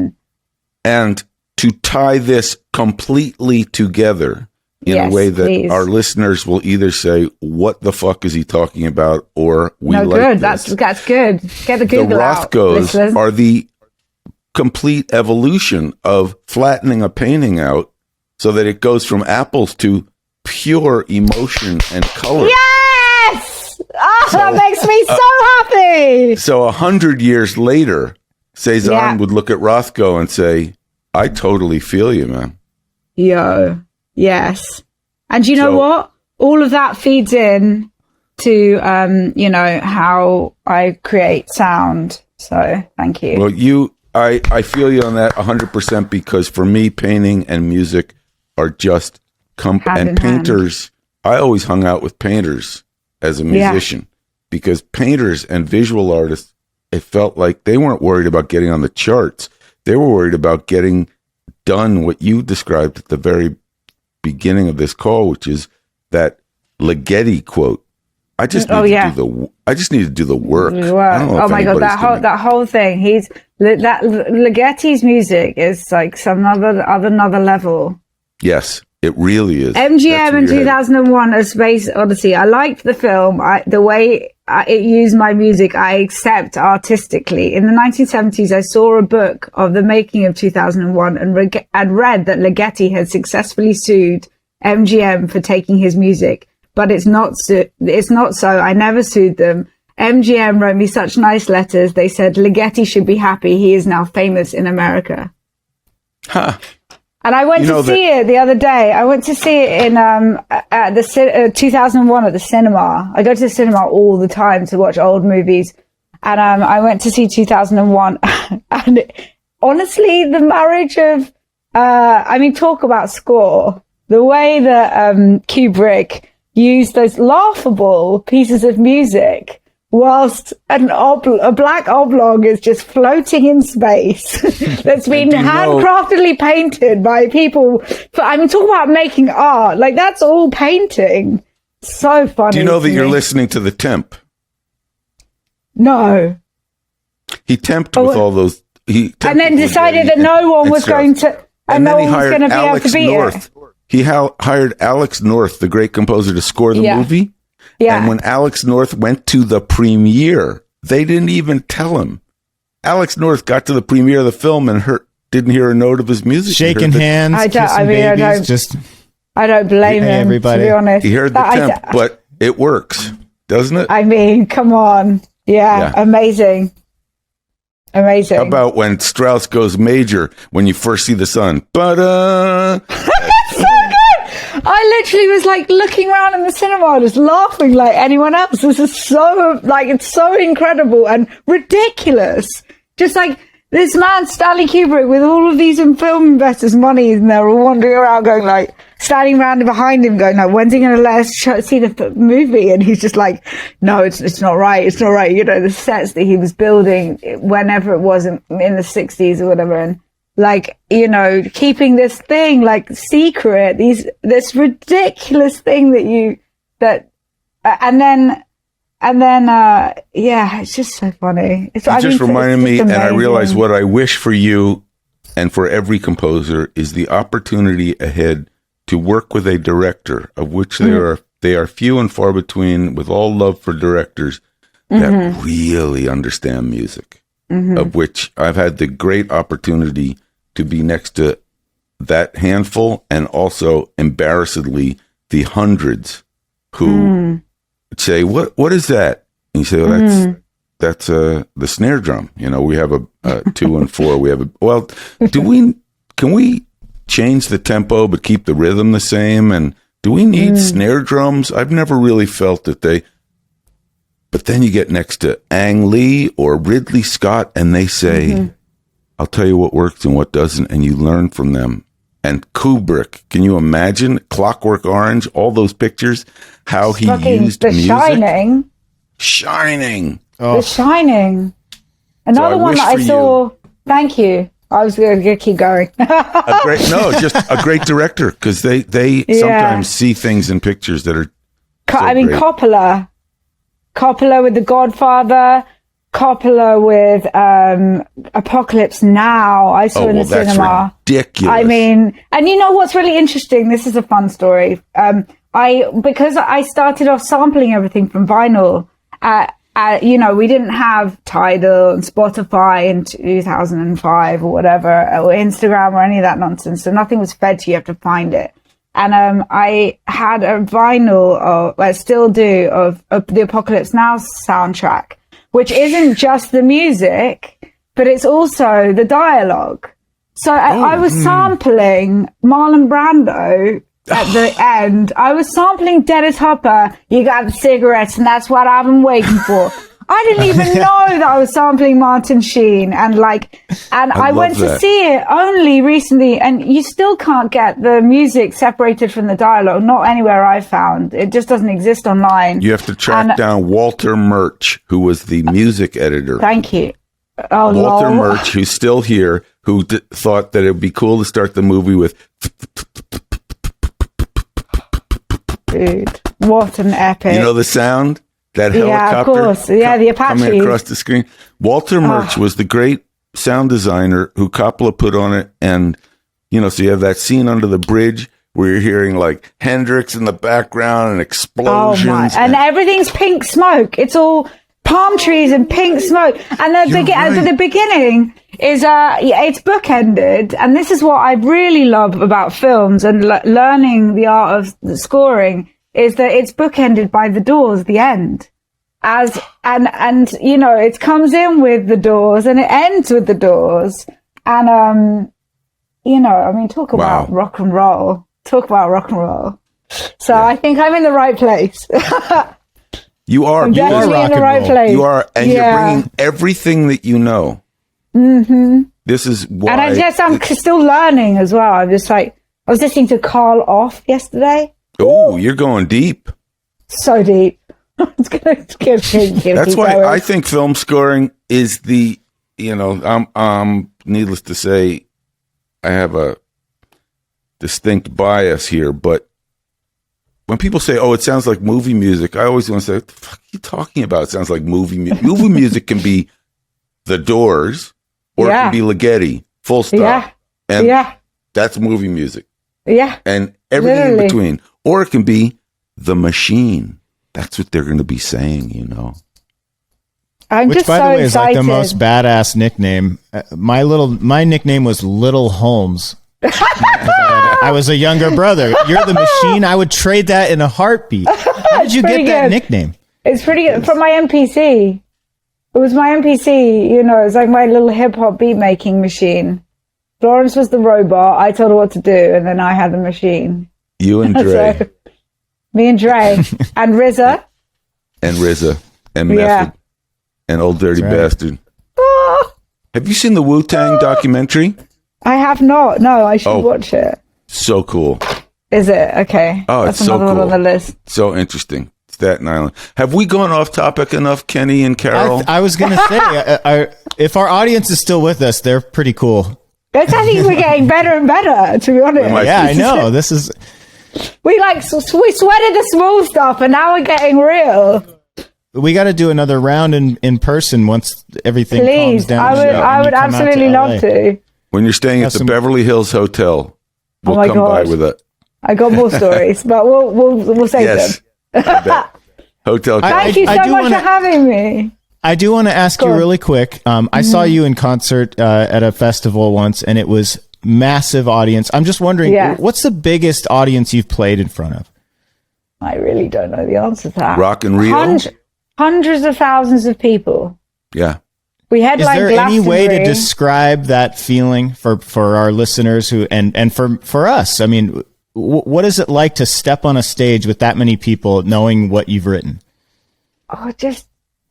And to tie this completely together in a way that our listeners will either say, "What the fuck is he talking about?" or "We like good. This." That's good. Get the Google out. The Rothkos are the complete evolution of flattening a painting out so that it goes from apples to pure emotion and color. Yes! Oh, that makes me so happy. So 100 years later, Cezanne would look at Rothko and say, "I totally feel you, man." Yo. Yes. And you know what? All of that feeds in to, how I create sound. So thank you. Well, I feel you on that 100% because for me, painting and music are just and painters. I always hung out with painters as a musician because painters and visual artists, it felt like they weren't worried about getting on the charts. They were worried about getting done what you described at the very beginning of this call, which is that Ligeti quote. I just need to do the work. Oh my god, that whole thing. Ligeti's music is like some another level. Yes, it really is. MGM in 2001: A Space Odyssey. I liked the film. The way it used my music, I accept artistically. In the 1970s, I saw a book of the making of 2001 and read that Ligeti had successfully sued MGM for taking his music. But it's not so. I never sued them. MGM wrote me such nice letters. They said Ligeti should be happy. He is now famous in America. Huh. And I went to see it the other day. I went to see it in at the 2001 at the cinema. I go to the cinema all the time to watch old movies. And I went to see 2001. And honestly, the marriage of, talk about score. The way that Kubrick used those laughable pieces of music whilst a black oblong is just floating in space that's been handcraftedly painted by people. Talk about making art. Like, that's all painting. So funny. Do you know that you're listening to the temp? No. He temped with all those. And then decided that no one was going to, and no one was going to be able to beat it. He hired Alex North, the great composer, to score the movie. Yeah. And when Alex North went to the premiere, they didn't even tell him. Alex North got to the premiere of the film and didn't hear a note of his music. Shaking hands, kissing babies, I don't blame him, everybody. To be honest. He heard the temp, but it works, doesn't it? I mean, come on. Yeah. Amazing. Amazing. How about when Strauss goes major when you first see the sun? That's so good. I literally was like looking around in the cinema, just laughing like anyone else. This is so it's so incredible and ridiculous. Just like this man, Stanley Kubrick, with all of these film investors' money, and they're all wandering around going like, standing around behind him going like, when's he going to let us see the movie? And he's just like, no, it's not right. It's not right. You know, the sets that he was building whenever it was in the 60s or whatever. And like, you know, keeping this thing like secret, this ridiculous thing it's just so funny. It just reminded me, and I realized what I wish for you and for every composer is the opportunity ahead to work with a director, of which they are few and far between, with all love for directors that really understand music, of which I've had the great opportunity to be next to that handful, and also embarrassedly the hundreds who say, what is that? And you say, well, that's the snare drum. You know, we have a 2 and 4. We have can we change the tempo but keep the rhythm the same? And do we need snare drums? I've never really felt that but then you get next to Ang Lee or Ridley Scott and they say, I'll tell you what works and what doesn't, and you learn from them. And Kubrick, can you imagine Clockwork Orange, all those pictures, how he used The music? Shining. Oh. The Shining. Another one that I saw. Thank you. I was going to keep going. Just a great director, because they sometimes see things in pictures that are great. Coppola with The Godfather, Coppola with Apocalypse Now. I saw in the cinema. That's ridiculous. I mean, and you know what's really interesting? This is a fun story. Because I started off sampling everything from vinyl. You know, we didn't have Tidal and Spotify in 2005 or whatever, or Instagram or any of that nonsense. So nothing was fed to you. You have to find it. And I had a vinyl, I still do, of the Apocalypse Now soundtrack, which isn't just the music, but it's also the dialogue. So I was sampling Marlon Brando at the end. I was sampling Dennis Hopper, You Got the Cigarettes, and That's What I've Been Waiting For. I didn't even know that I was sampling Martin Sheen, and I went to see it only recently, and you still can't get the music separated from the dialogue, not anywhere I found. It just doesn't exist online. You have to track down Walter Murch, who was the music editor. Thank you. Oh, Walter Murch, who's still here, who thought that it would be cool to start the movie with... Dude, what an epic. You know the sound? That helicopter? Yeah, of course. Yeah, the Apache. Coming across the screen. Walter Murch was the great sound designer who Coppola put on it. And, you know, so you have that scene under the bridge where you're hearing like Hendrix in the background and explosions. Oh my. And everything's pink smoke. It's all palm trees and pink smoke. And the beginning is, it's bookended. And this is what I really love about films and learning the art of the scoring, is that it's bookended by the Doors, the end. And you know, it comes in with the Doors and it ends with the Doors. And, you know, I mean, talk about rock and roll. So I think I'm in the right place. You are. I'm definitely rock in the and right roll. place. You are, and Yeah. you're bringing everything that you know. Mm-hmm. This is why. And I'm still learning as well. I'm just like, I was listening to Carl Off yesterday. Oh, you're going deep. So deep. It's gonna keep That's why going. I think film scoring is the, needless to say, I have a distinct bias here, but when people say, "Oh, it sounds like movie music," I always want to say, "What the fuck are you talking about? It sounds like movie music." Movie music can be The Doors, or it Yeah. can be Ligeti, full stop. Yeah. And Yeah. that's movie music. Yeah. And everything Literally. in between. Or it can be The Machine. That's what they're going to be saying, I'm Which, just by so the way, is like excited. the most badass nickname. My nickname was Little Holmes. I was a younger brother. You're the Machine. I would trade that in a heartbeat. How did you get pretty that good. nickname? It's pretty good. From my MPC. It was my MPC, it's like my little hip hop beat making machine. Florence was the robot. I told her what to do, and then I had the machine. You and Dre. So, me and Dre and RZA. And RZA. And Yeah. Method. And Old Dirty That's right. Bastard. Oh, Have you seen the Wu-Tang documentary? I have not. No, I should watch it. So cool. Is it? Okay. Oh, That's it's so another one cool. on the list. So interesting. Staten Island. Have we gone off topic enough, Kenny and Carol? I was going to say, if our audience is still with us, they're pretty cool. I think we're getting better and better, to be honest. might- Yeah, I know. This is. We sweated the small stuff, and now we're getting real. We got to do another round in person once everything calms Please, down. I would, and I you would come out to absolutely LA. love to. when you're staying at the some- Beverly Hills Hotel, we'll Oh my come by God. with a I got more stories, but we'll save yes. them. I bet. Hotel. Thank you I so do much wanna- for having me. I do want to ask Go you on. really quick. I saw you in concert at a festival once, and it was massive audience. I'm just wondering, Yeah. what's the biggest audience you've played in front of? I really don't know the answer to that. Rock and Rio? Hundreds of thousands of people. Yeah. We had Is like there any way to Glastonbury. describe that feeling for our listeners and for us? I mean, what is it like to step on a stage with that many people, knowing what you've written? Oh,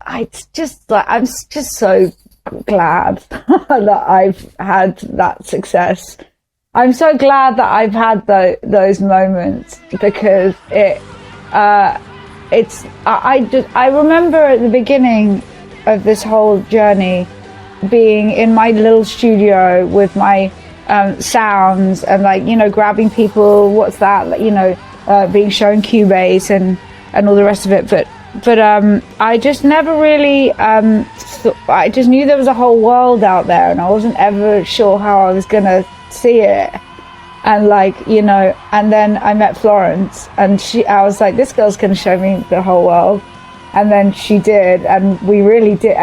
I'm just so glad that I've had that success. I'm so glad that I've had those moments because I remember at the beginning of this whole journey being in my little studio with my sounds and grabbing people, what's that, being shown Cubase and all the rest of it. But I just never really, I just knew there was a whole world out there and I wasn't ever sure how I was going to see it. And and then I met Florence and I was like, this girl's going to show me the whole world. And then she did, and we really did.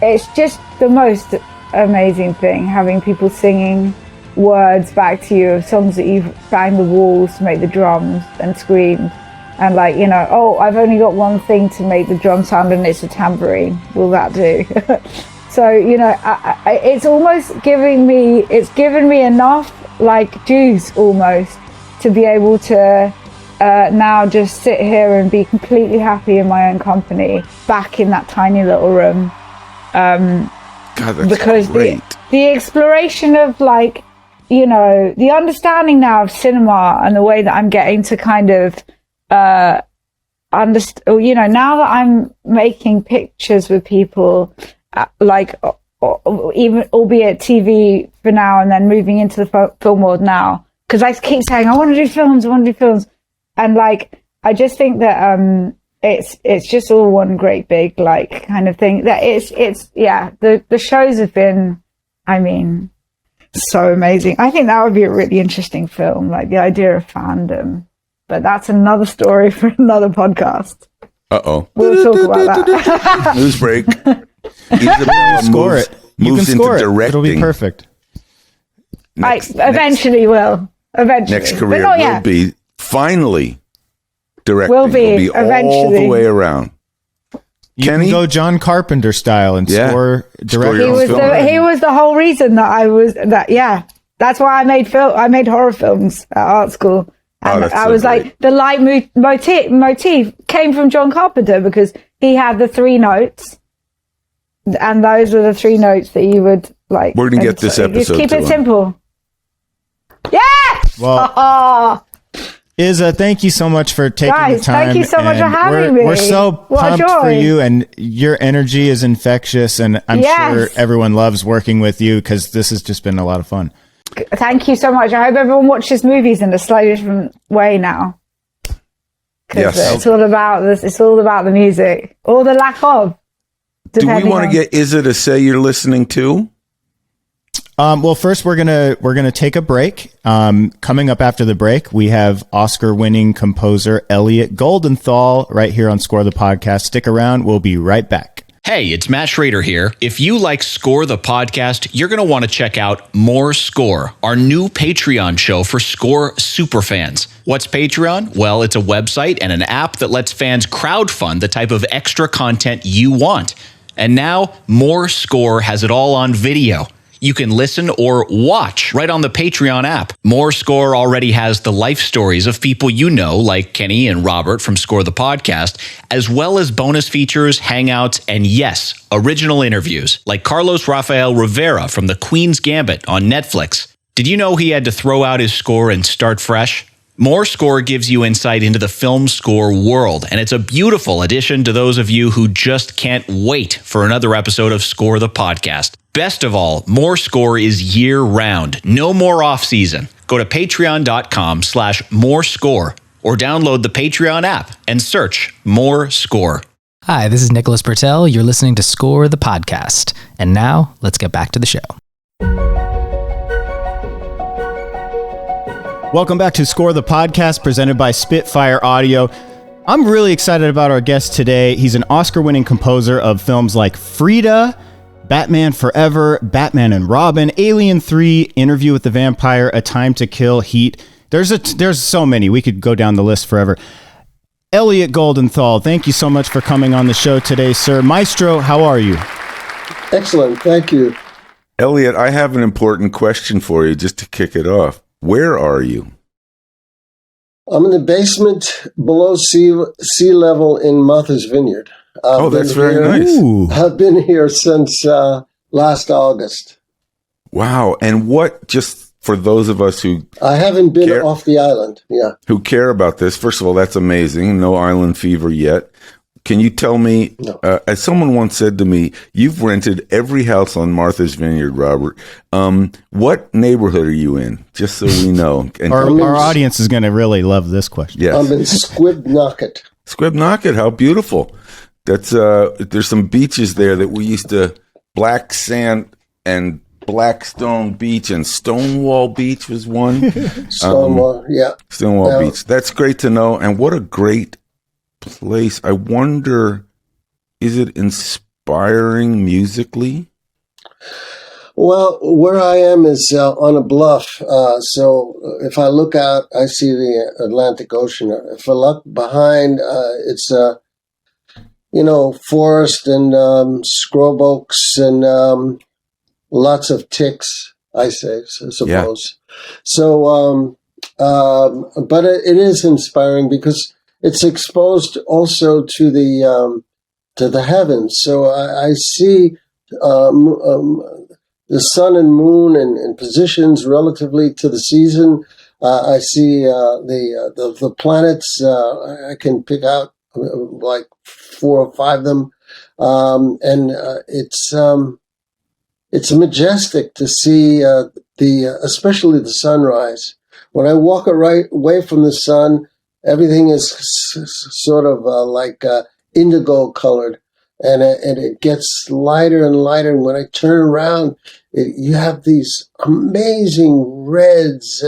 It's just the most amazing thing, having people singing words back to you of songs that you've banged the walls to make the drums and screamed. And oh, I've only got one thing to make the drum sound and it's a tambourine. Will that do? So, it's almost given me enough juice almost to be able to now just sit here and be completely happy in my own company, back in that tiny little room. God, that's Because great. the exploration of the understanding now of cinema and the way that I'm getting to kind of understand, now that I'm making pictures with people, even albeit TV for now, and then moving into the film world now, because I keep saying I want to do films, and I just think that it's just all one great big kind of thing. That the shows have been, so amazing. I think that would be a really interesting film, the idea of fandom. But that's another story for another podcast. Uh-oh. We'll talk about that. News break. Isabella Score moves, it. You moves can score into it. directing. It'll be perfect. Eventually will. Eventually. Next But career not will yet. be finally directing. Will be, all eventually. the way around. You Kenny? can go John Carpenter style and Yeah. score Score directly. your own film. He was the whole reason that I was that. Yeah, that's why I made horror films at art school, And that's I so was great. like, the light motif came from John Carpenter because he had the 3 notes, and those were the 3 notes that you would like. We're gonna get this just episode keep to it him. simple. Yes. Well, Isa, thank you so much for taking Guys, the time. thank you so much for and having me. We're so What a pumped for joy. you, and your energy is infectious, and I'm sure everyone loves working with you because this has just been a lot of fun. Thank you so much. I hope everyone watches movies in a slightly different way now. Because Yes. it's all about this. It's all about the music, or the lack of. Do we want to get Isa to say you're listening too? Well, first we're gonna take a break. Coming up after the break, we have Oscar-winning composer Elliot Goldenthal right here on Score the Podcast. Stick around; we'll be right back. Hey, it's Matt Schrader here. If you like Score the Podcast, you're going to want to check out More Score, our new Patreon show for Score superfans. What's Patreon? Well, it's a website and an app that lets fans crowdfund the type of extra content you want. And now, More Score has it all on video. You can listen or watch right on the Patreon app. More Score already has the life stories of people you know, like Kenny and Robert from Score the Podcast, as well as bonus features, hangouts, and yes, original interviews, like Carlos Rafael Rivera from The Queen's Gambit on Netflix. Did you know he had to throw out his score and start fresh? More Score gives you insight into the film score world, and it's a beautiful addition to those of you who just can't wait for another episode of Score the Podcast. Best of all, More Score is year-round. No more off-season. Go to patreon.com/morescore or download the Patreon app and search More Score. Hi, this is Nicholas Bertel. You're listening to Score the Podcast. And now, let's get back to the show. Welcome back to Score the Podcast, presented by Spitfire Audio. I'm really excited about our guest today. He's an Oscar-winning composer of films like Frida, Batman Forever, Batman and Robin, Alien 3, Interview with the Vampire, A Time to Kill, Heat. There's so many. We could go down the list forever. Elliot Goldenthal, thank you so much for coming on the show today, sir. Maestro, how are you? Excellent, thank you. Elliot, I have an important question for you just to kick it off. Where are you? I'm in the basement below sea level in Martha's Vineyard. That's very nice. Ooh. I've been here since last August. Wow. And what, just for those of us who I haven't been off the island, who care about this, first of all, that's amazing. No island fever yet. Can you tell me, as someone once said to me, you've rented every house on Martha's Vineyard, Robert. What neighborhood are you in? Just so we know. And Our audience is going to really love this question. yes. I'm in Squibnocket. Squibnocket, how beautiful. That's there's some beaches there that we used to, Black Sand and Blackstone Beach and Stonewall Beach was one. Stonewall, Stonewall Beach. That's great to know. And what a great place. I wonder, is it inspiring musically? Well, where I am is on a bluff. So if I look out, I see the Atlantic Ocean. If I look behind, it's forest and scrub oaks and lots of ticks, I suppose. Yeah. So, but it is inspiring because it's exposed also to the heavens. So I see the sun and moon in positions relatively to the season. I see the planets. I can pick out like 4 or 5 of them, and it's majestic to see especially the sunrise. When I walk away from the sun, everything is sort of like indigo colored, and it gets lighter and lighter. And when I turn around, you have these amazing reds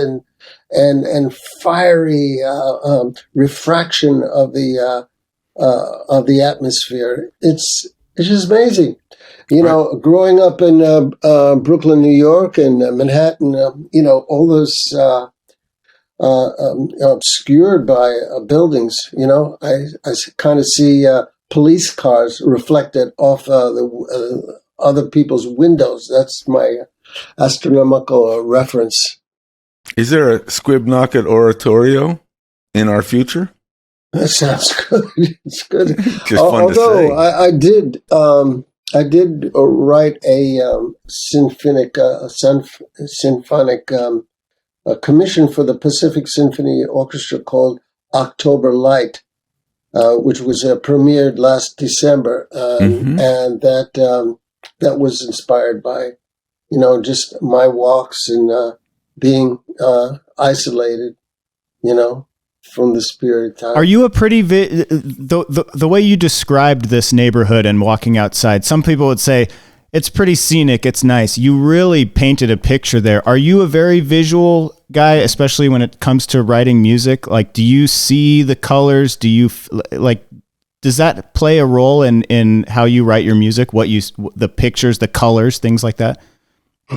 and fiery refraction of the atmosphere. It's just amazing. Growing up in Brooklyn, New York, and Manhattan, all those obscured by buildings. I kind of see police cars reflected off the other people's windows. That's my astronomical reference. Is there a Squibnocket oratorio? in our future? That sounds good. It's good. Just fun to say. Although I did write a symphonic a commission for the Pacific Symphony Orchestra called October Light, which was premiered last December, and that was inspired by, just my walks and being isolated, from this period of time. Are you a pretty the way you described this neighborhood and walking outside? Some people would say it's pretty scenic, it's nice. You really painted a picture there. Are you a very visual guy, especially when it comes to writing music? Like, do you see the colors? Do you does that play a role in how you write your music? The pictures, the colors, things like that?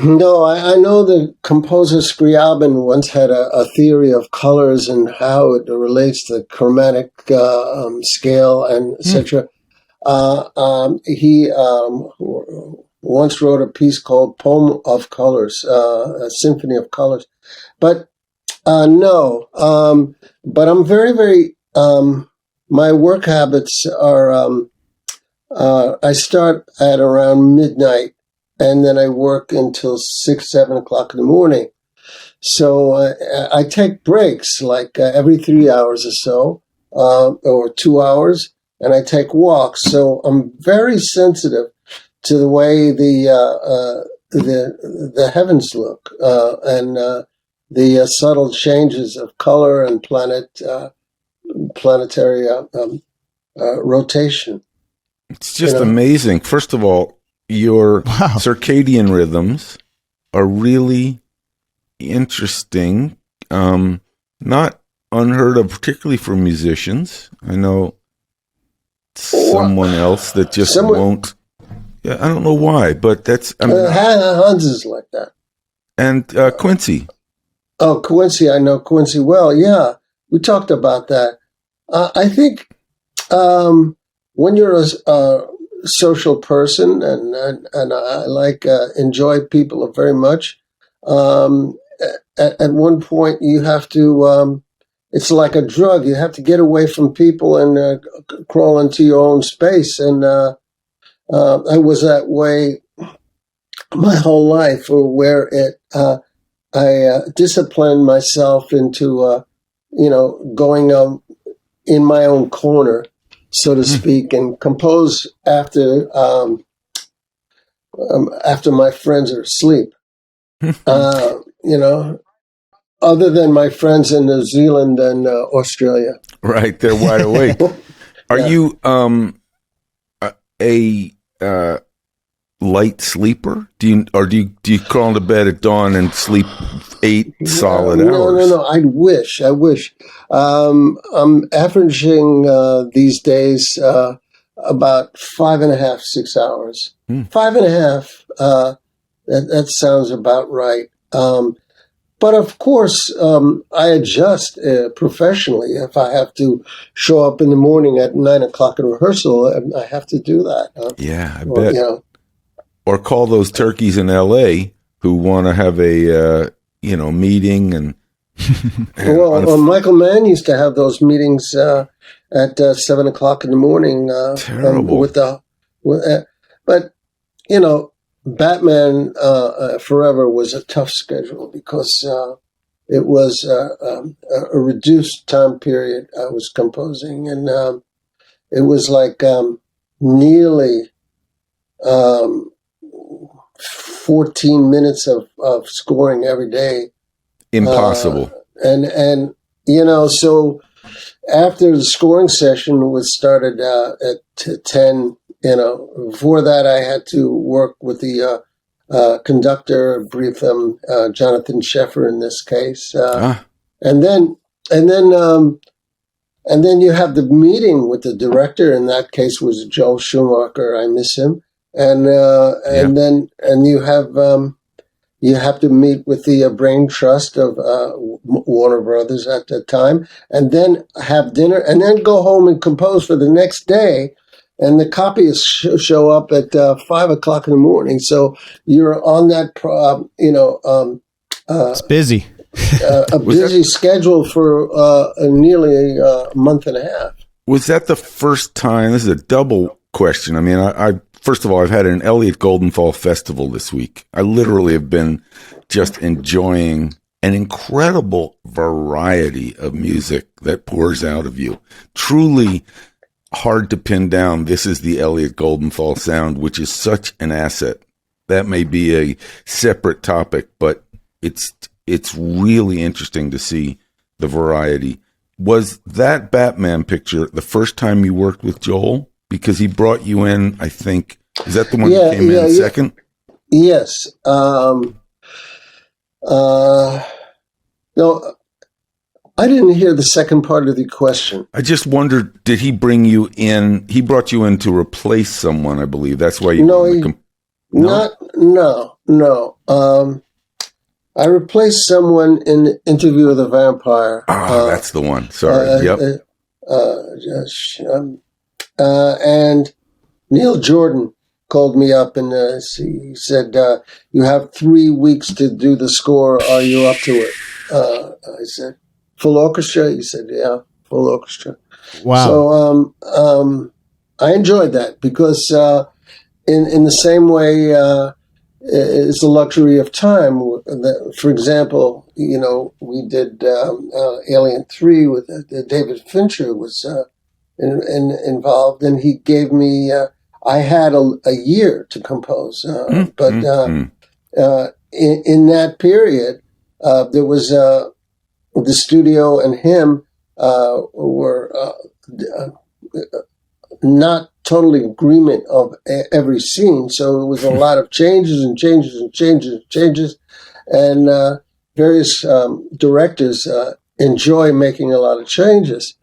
No, I know the composer Scriabin once had a theory of colors and how it relates to the chromatic scale and etc. He once wrote a piece called Poem of Colors, a symphony of colors. But no, but I'm very, very, my work habits are, I start at around midnight, and then I work until 6, 7 o'clock in the morning. So I take breaks like every 3 hours or so, or 2 hours, and I take walks. So I'm very sensitive to the way the heavens look, and the subtle changes of color and planetary rotation. It's just amazing. First of all, your circadian rhythms are really interesting, not unheard of, particularly for musicians. I know someone else that just won't. Yeah, I don't know why, but that's. Hans is like that, and Quincy. Oh, Quincy! I know Quincy well. Yeah, we talked about that. I think when you're a social person, and I enjoy people very much. At one point, you have to. It's like a drug. You have to get away from people and crawl into your own space. And I was that way my whole life, where I disciplined myself into going in my own corner, so to speak, and compose after my friends are asleep. Other than my friends in New Zealand and Australia. Right, they're wide awake. Are you a light sleeper? Do you crawl into bed at dawn and sleep 8 solid hours? No. I wish. I'm averaging these days about 5.5, 6 hours. 5.5. That sounds about right. But of course, I adjust professionally. If I have to show up in the morning at 9 o'clock in rehearsal, I have to do that. Yeah, I bet. Or call those turkeys in L.A. who want to have a meeting and. Well, Michael Mann used to have those meetings at 7 o'clock in the morning. Terrible. But Batman Forever was a tough schedule because it was a reduced time period I was composing, and it was like nearly 14 minutes of scoring every day. Impossible. And so after the scoring session was started at 10. Before that, I had to work with the conductor, brief him, Jonathan Sheffer in this case, and then you have the meeting with the director. In that case, was Joel Schumacher. I miss him, and then you have to meet with the brain trust of Warner Brothers at that time, and then have dinner, and then go home and compose for the next day. And the copies show up at 5 o'clock in the morning. So you're on that, it's busy. a busy schedule for nearly a month and a half. Was that the first time? This is a double question. I mean, I first of all, I've had an Elliot Goldenthal festival this week. I literally have been just enjoying an incredible variety of music that pours out of you. Truly hard to pin down. This is the Elliot Goldenthal sound, which is such an asset. That may be a separate topic, but it's really interesting to see the variety. Was that Batman picture the first time you worked with Joel? Because he brought you in, I think. Is that the one that came in second? Yes. No, I didn't hear the second part of the question. I just wondered, did he bring you in? He brought you in to replace someone, I believe. That's why you... No. I replaced someone in Interview with a Vampire. That's the one. Sorry. Yep. And Neil Jordan called me up and he said, you have 3 weeks to do the score. Are you up to it? I said, full orchestra? He said, yeah, full orchestra. Wow. So I enjoyed that because in the same way it's the luxury of time. For example, we did Alien 3 with David Fincher was involved, and he gave me I had a year to compose, but in that period there was the studio and him were not totally agreement of every scene, so it was a lot of changes, and various directors enjoy making a lot of changes,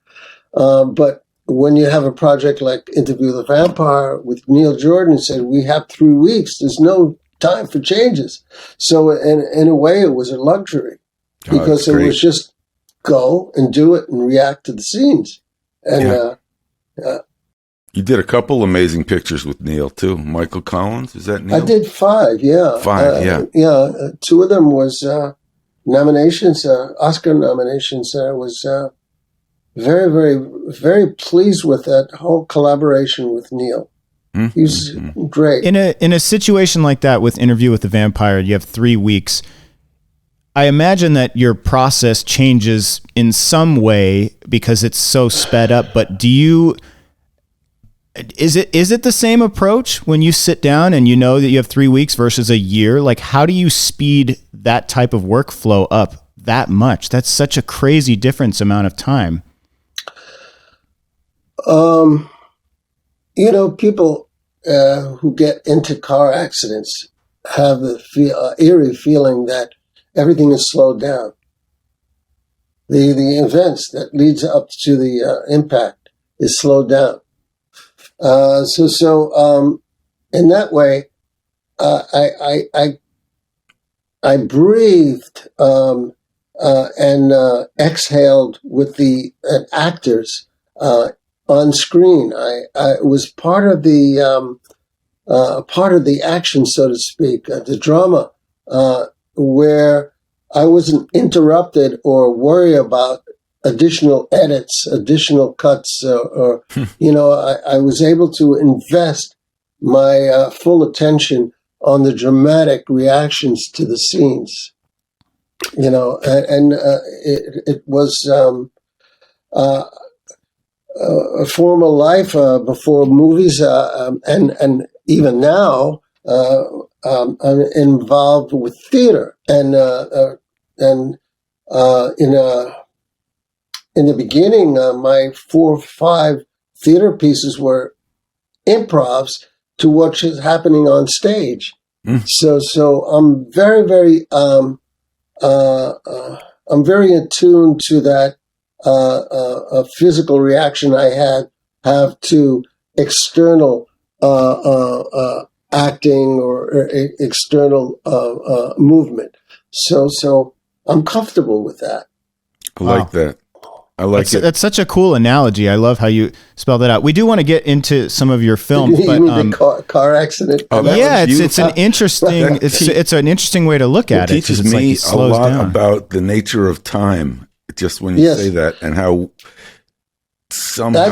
but when you have a project like Interview with a Vampire with Neil Jordan, said we have 3 weeks, there's no time for changes. So in a way it was a luxury because it was just go and do it and react to the scenes. And you did a couple amazing pictures with Neil too. Michael Collins, is that Neil? I did 5, yeah. 5, 2 of them was nominations, Oscar nominations. I was very, very, very pleased with that whole collaboration with Neil. He's great. In a situation like that with Interview with the Vampire, you have 3 weeks. I imagine that your process changes in some way because it's so sped up, but is it the same approach when you sit down and you know that you have 3 weeks versus a year? Like, how do you speed that type of workflow up that much? That's such a crazy difference amount of time. People who get into car accidents have the eerie feeling that everything is slowed down. The events that leads up to the impact is slowed down. So in that way, I breathed and exhaled with the actors on screen. I was part of the action, so to speak, the drama, where I wasn't interrupted or worry about additional edits, additional cuts, or I was able to invest my full attention on the dramatic reactions to the scenes. It was a former life before movies, and even now I'm involved with theater, and in the beginning, my 4 or 5 theater pieces were improvs to what is happening on stage. So I'm very, very I'm very attuned to that a physical reaction I have to external acting or external movement. So I'm comfortable with that. I like that. I like it. That's such a cool analogy. I love how you spelled that out. We do want to get into some of your films, You but mean the car accident? yeah, it's an interesting it's an interesting way to look at it. It teaches it's me it a slows lot down. about the nature of time. Just when you say that, and how somehow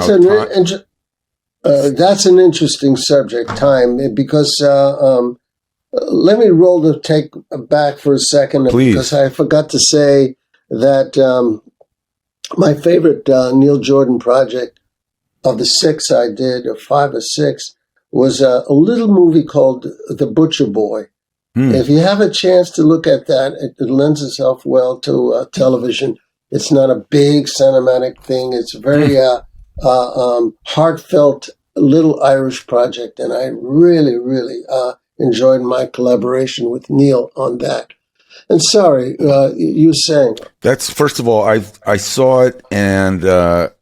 that's an interesting subject, time, because let me roll the take back for a second, please, because I forgot to say that my favorite Neil Jordan project of the 6 I did, or 5 or 6, was a little movie called The Butcher Boy. If you have a chance to look at that, it lends itself well to television. It's not a big cinematic thing. It's a very heartfelt little Irish project, and I really, really enjoyed my collaboration with Neil on that. And sorry, you saying that's, first of all, I saw it and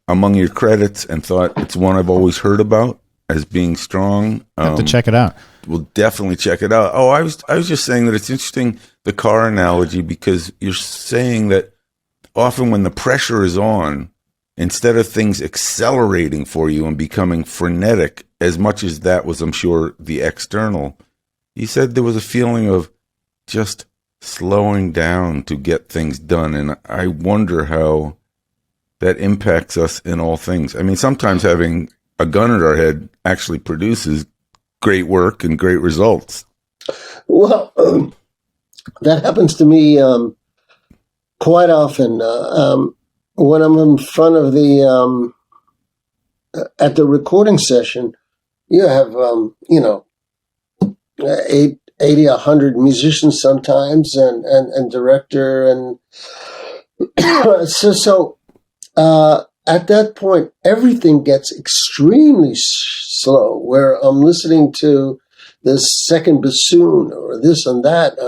among your credits, and thought it's one I've always heard about as being strong. Have to check it out. We'll definitely check it out. Oh, I was just saying that it's interesting, the car analogy, because you're saying that often when the pressure is on, instead of things accelerating for you and becoming frenetic, as much as that was, I'm sure, the external, you said there was a feeling of just slowing down to get things done. And I wonder how that impacts us in all things. I mean, sometimes having a gun at our head actually produces great work and great results. Well, that happens to me quite often. When I'm in front of at the recording session, you have, 80, 100 musicians sometimes, and director. And so at that point, everything gets extremely slow, where I'm listening to this second bassoon or this and that.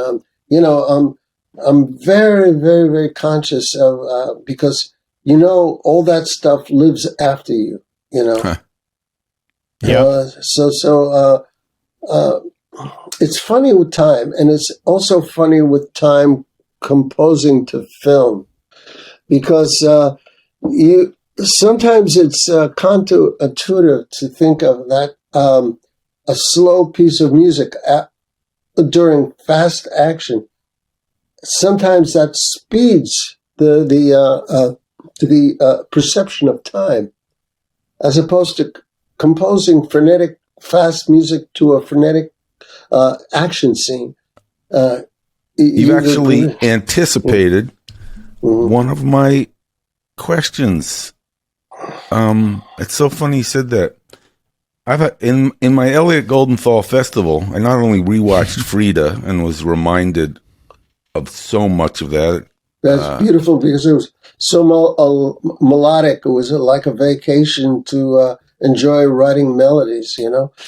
I'm very, very, very conscious of, because, all that stuff lives after you, Yeah. It's funny with time, and it's also funny with time composing to film, because sometimes it's counterintuitive to think of that a slow piece of music during fast action. Sometimes that speeds the perception of time, as opposed to composing frenetic fast music to a frenetic action scene. You've actually anticipated one of my questions. It's so funny you said that. In my Elliot Goldenthal festival, I not only rewatched Frida and was reminded of so much of that. That's beautiful, because it was so melodic. It was like a vacation to enjoy writing melodies,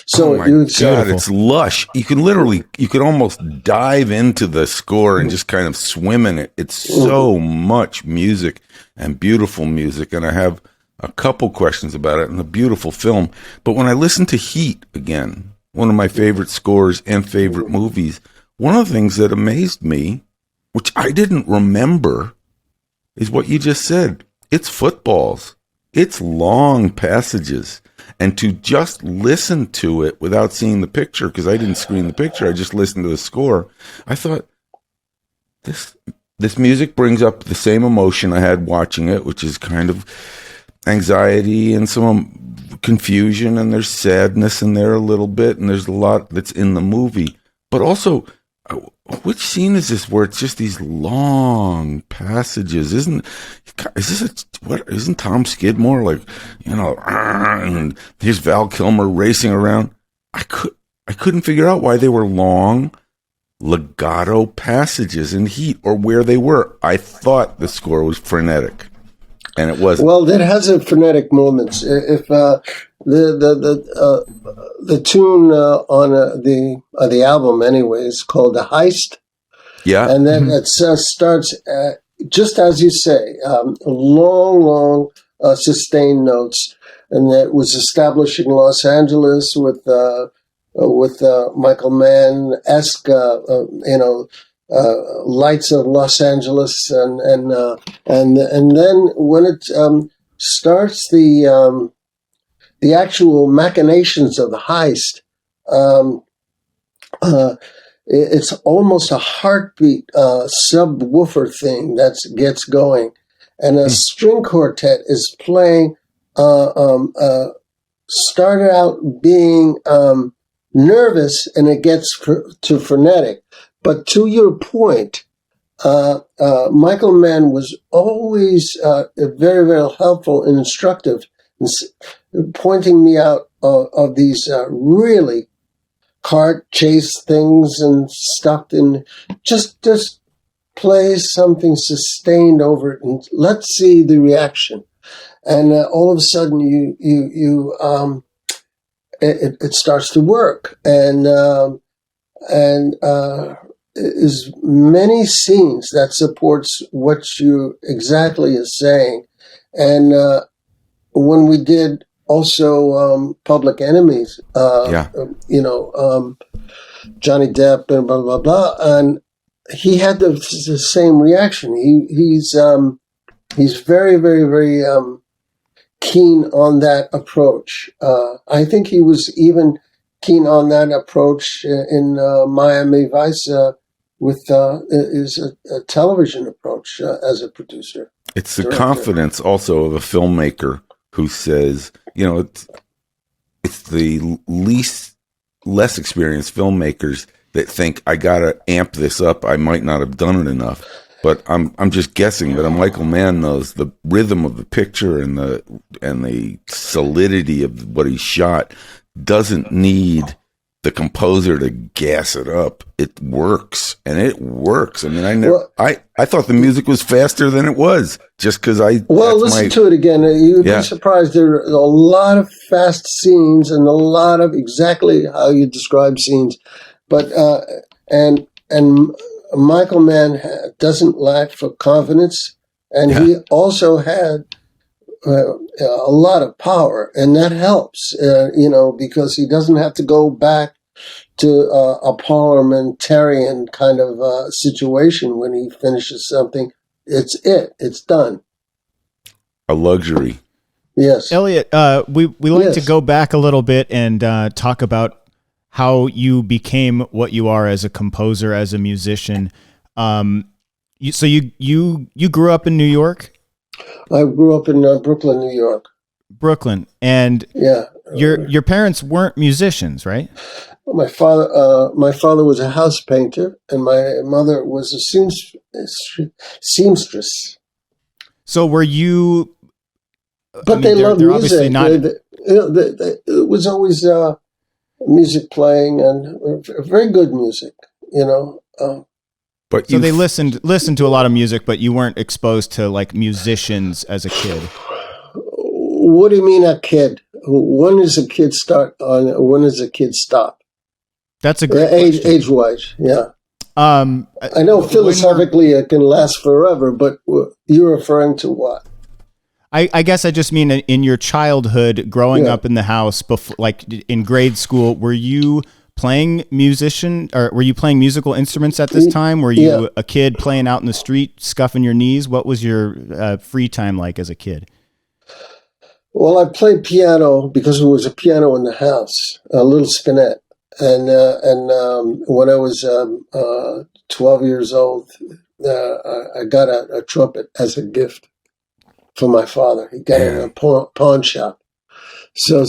So oh my God, it's lush. You could almost dive into the score and just kind of swim in it. It's so much music and beautiful music. And I have a couple questions about it, and a beautiful film. But when I listen to Heat again, one of my favorite scores and favorite movies, one of the things that amazed me, which I didn't remember, is what you just said. It's footballs. It's long passages. And to just listen to it without seeing the picture, because I didn't screen the picture, I just listened to the score, I thought, this music brings up the same emotion I had watching it, which is kind of anxiety and some confusion, and there's sadness in there a little bit, and there's a lot that's in the movie. But also, which scene is this where it's just these long passages? Isn't Tom Skidmore like, and here's Val Kilmer racing around? I couldn't figure out why they were long legato passages in Heat, or where they were. I thought the score was frenetic, and it wasn't. Well, it has a frenetic moments. If the tune on the album anyway is called "The Heist," yeah, and then it starts just as you say, long sustained notes, and that was establishing Los Angeles with Michael Mann-esque, lights of Los Angeles, and then when it starts the actual machinations of the heist, it's almost a heartbeat subwoofer thing that gets going, and a string quartet is playing. Started out being nervous, and it gets to frenetic. But to your point, Michael Mann was always very, very helpful and instructive, pointing me out of these really cart chase things and stuff, and just play something sustained over it, and let's see the reaction. And all of a sudden, it starts to work, and is many scenes that supports what you exactly is saying. And when we did also Public Enemies, Johnny Depp and blah blah blah, and he had the same reaction. He's very, very, very keen on that approach. I think he was even keen on that approach in Miami Vice with is a television approach as a producer. It's the director. confidence also of a filmmaker who says, it's the less experienced filmmakers that think, I gotta amp this up. I might not have done it enough. But I'm just guessing that Michael Mann knows the rhythm of the picture and the solidity of what he shot doesn't need the composer to gas it up. It works, and it works. I mean, I thought the music was faster than it was just because listen to it again. You'd be surprised. There are a lot of fast scenes and a lot of exactly how you describe scenes, but and Michael Mann doesn't lack for confidence, and he also had a lot of power, and that helps, because he doesn't have to go back to a parliamentarian kind of situation when he finishes something. It's done. A luxury. Yes. Elliot, we like to go back a little bit and talk about how you became what you are as a composer, as a musician. So you grew up in New York? I grew up in Brooklyn, New York. Brooklyn, and your parents weren't musicians, right? My father was a house painter, and my mother was a seamstress. So were you? But they loved music. Obviously not. It was always music playing, and very good music, But so they listened to a lot of music, but you weren't exposed to like musicians as a kid. What do you mean a kid? When does a kid start on? When does a kid stop? That's a great question. Age-wise, yeah. I know philosophically it can last forever, but you're referring to what? I guess I just mean in your childhood, growing up in the house, before, like in grade school, were you playing musical instruments at this time? Were you a kid playing out in the street, scuffing your knees? What was your free time like as a kid? Well, I played piano because there was a piano in the house, a little spinet. And when I was 12 years old, I got a trumpet as a gift from my father. He got it in a pawn shop. So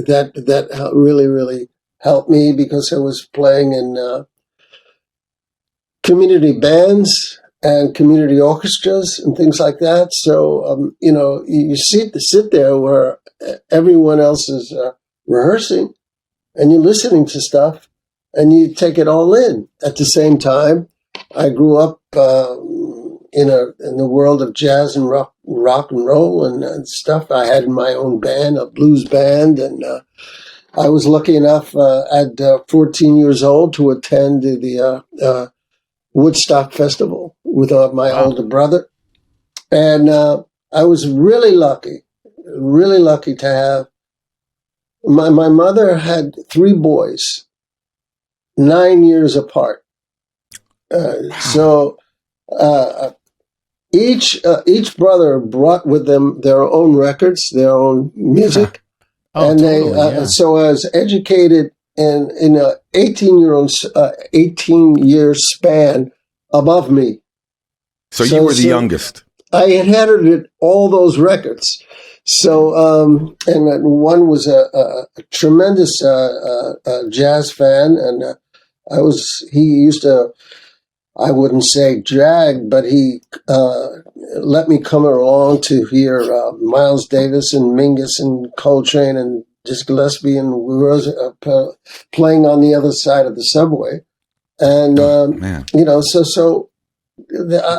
that really, really helped me because I was playing in community bands and community orchestras and things like that. So, you sit there where everyone else is rehearsing, and you're listening to stuff, and you take it all in. At the same time, I grew up in the world of jazz and rock and roll and stuff. I had my own band, a blues band, and I was lucky enough at 14 years old to attend the Woodstock Festival with my older brother. And I was really lucky to have. My mother had 3 boys, 9 years apart. So each brother brought with them their own records, their own music, and totally, they so I was educated in a 18-year span above me. So you were the youngest. I inherited all those records. So, and one was a tremendous jazz fan, and he used to, I wouldn't say drag, but he let me come along to hear Miles Davis and Mingus and Coltrane and Dizzy Gillespie, and we were playing on the other side of the subway. And, so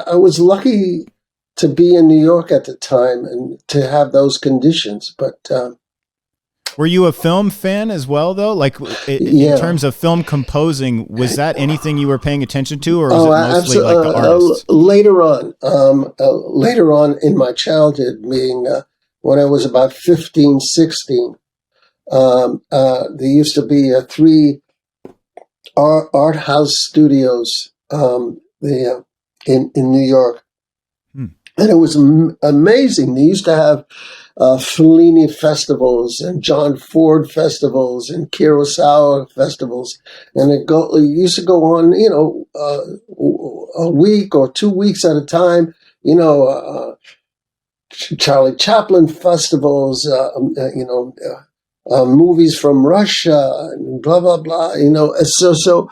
I was lucky to be in New York at the time and to have those conditions. But were you a film fan as well, though? Like in terms of film composing, was that anything you were paying attention to, or was it mostly like the artists? Later on in my childhood, being when I was about 15, 16, there used to be 3 art house studios in New York. And it was amazing. They used to have Fellini festivals and John Ford festivals and Kurosawa festivals. And it used to go on, a week or 2 weeks at a time, Charlie Chaplin festivals, movies from Russia and blah, blah, blah, So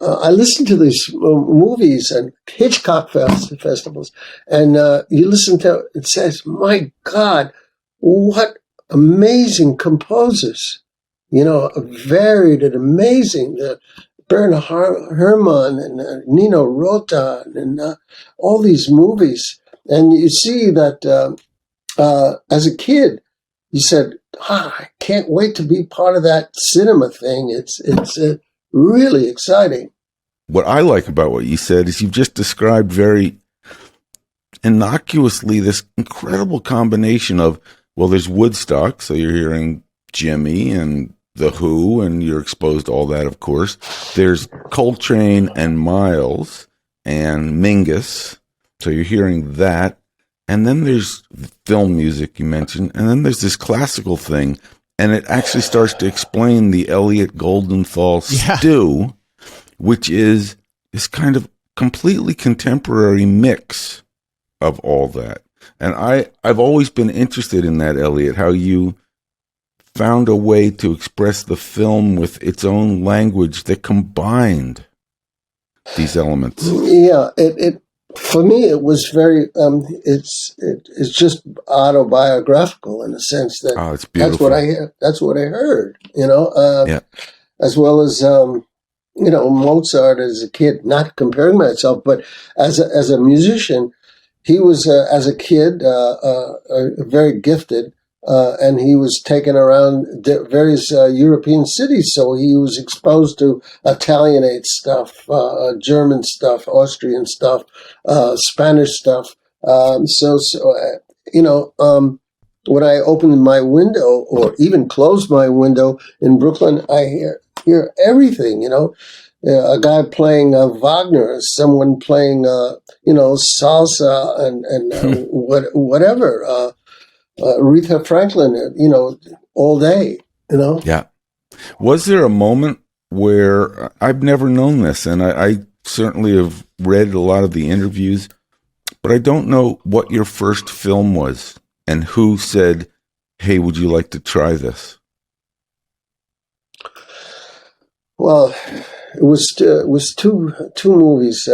I listened to these movies and Hitchcock festivals, and you listen to it says, my God, what amazing composers, varied and amazing. Bernard Herrmann and Nino Rota and all these movies. And you see that as a kid, you said, I can't wait to be part of that cinema thing. It's really exciting. What I like about what you said is you've just described very innocuously this incredible combination of, well, there's Woodstock, so you're hearing Jimmy and The Who, and you're exposed to all that, of course. There's Coltrane and Miles and Mingus, so you're hearing that. And then there's film music you mentioned, and then there's this classical thing, and it actually starts to explain the Elliot Goldenthal stew, which is this kind of completely contemporary mix of all that. And I've always been interested in that, Elliot, how you found a way to express the film with its own language that combined these elements. Yeah, it for me, it was very, it's just autobiographical in a sense that it's beautiful. That's what I heard, as well as, Mozart as a kid, not comparing myself, but as a musician, he was, as a kid, very gifted, and he was taken around various European cities, so he was exposed to Italianate stuff, German stuff, Austrian stuff, Spanish stuff. When I opened my window or even closed my window in Brooklyn, I hear everything, a guy playing Wagner, someone playing, salsa and whatever, Aretha Franklin, all day, Yeah. Was there a moment where I've never known this, and I certainly have read a lot of the interviews, but I don't know what your first film was and who said, hey, would you like to try this? Well, it was two movies.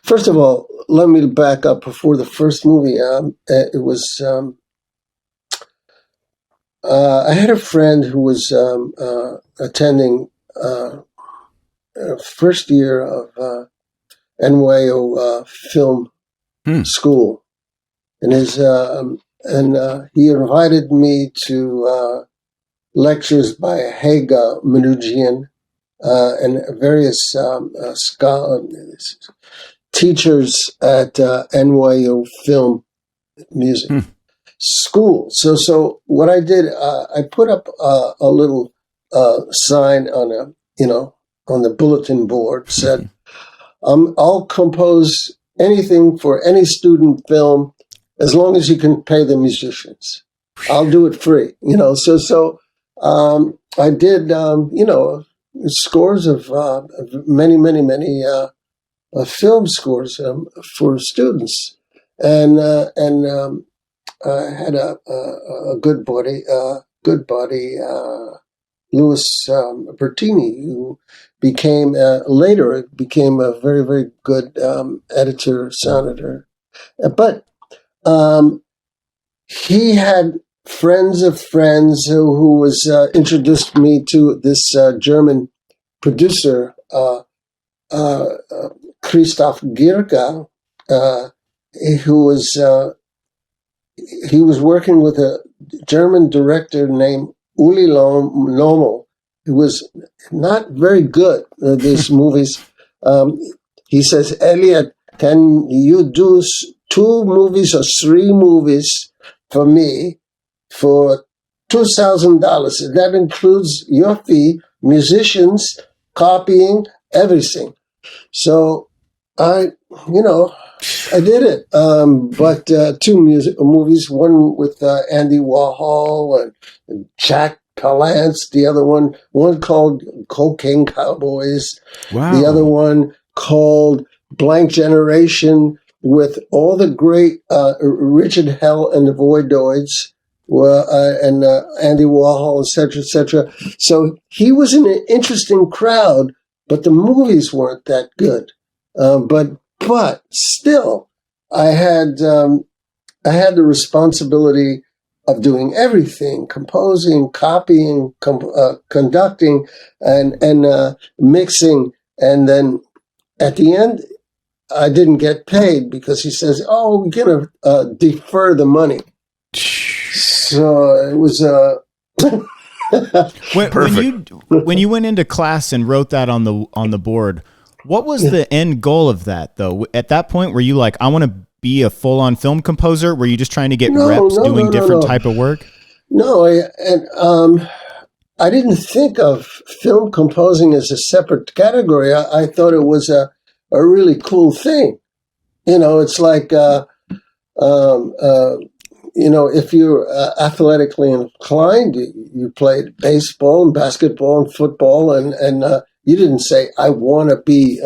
First of all, let me back up before the first movie. It was I had a friend who was attending first year of NYO film school, and he invited me to lectures by Haga Manoogian and various teachers at NYO Film Music School. So what I did, I put up a little sign on on the bulletin board, said, I'll compose anything for any student film as long as you can pay the musicians. I'll do it free, So I did, scores of many, many, many film scores for students, and I had a good buddy, Louis Bertini, who became later became a very, very good editor, sound editor. But he had friends of friends who was introduced me to this German producer, Christoph Gierka, who was he was working with a German director named Uli Lommel, who was not very good at these movies. He says, Elliot, can you do 2 movies or 3 movies for me for $2,000? That includes your fee, musicians, copying, everything. So I did it. But 2 movies, one with Andy Warhol and Jack Palance, the other one called Cocaine Cowboys, Wow. the other one called Blank Generation, with all the great Richard Hell and the Voidoids, and Andy Warhol, etc., etc. So he was in an interesting crowd, but the movies weren't that good. But still, I had the responsibility of doing everything: composing, copying, conducting, and mixing. And then at the end, I didn't get paid because he says, "Oh, we're gonna defer the money." So it was. When you went into class and wrote that on the board, what was the end goal of that, though? At that point, were you like, I want to be a full-on film composer? Were you just trying to get reps doing different type of work? No, I didn't think of film composing as a separate category. I thought it was a really cool thing. It's like, if you're athletically inclined, you played baseball and basketball and football, and you didn't say, I want to be,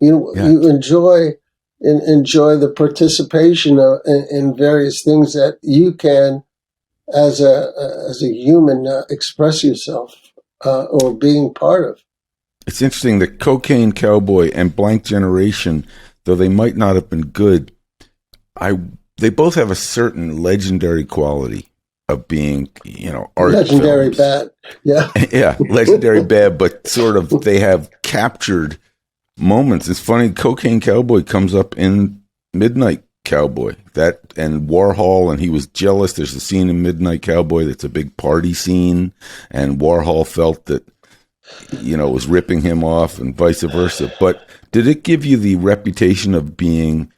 you enjoy the participation in various things that you can, as a human, express yourself or being part of. It's interesting that Cocaine Cowboy and Blank Generation, though they might not have been good, they both have a certain legendary quality of being, art legendary films. Bad. Yeah. Yeah, legendary bad, but sort of they have captured moments. It's funny, Cocaine Cowboy comes up in Midnight Cowboy. That and Warhol, and he was jealous. There's a scene in Midnight Cowboy that's a big party scene, and Warhol felt that, it was ripping him off and vice versa. But did it give you the reputation of being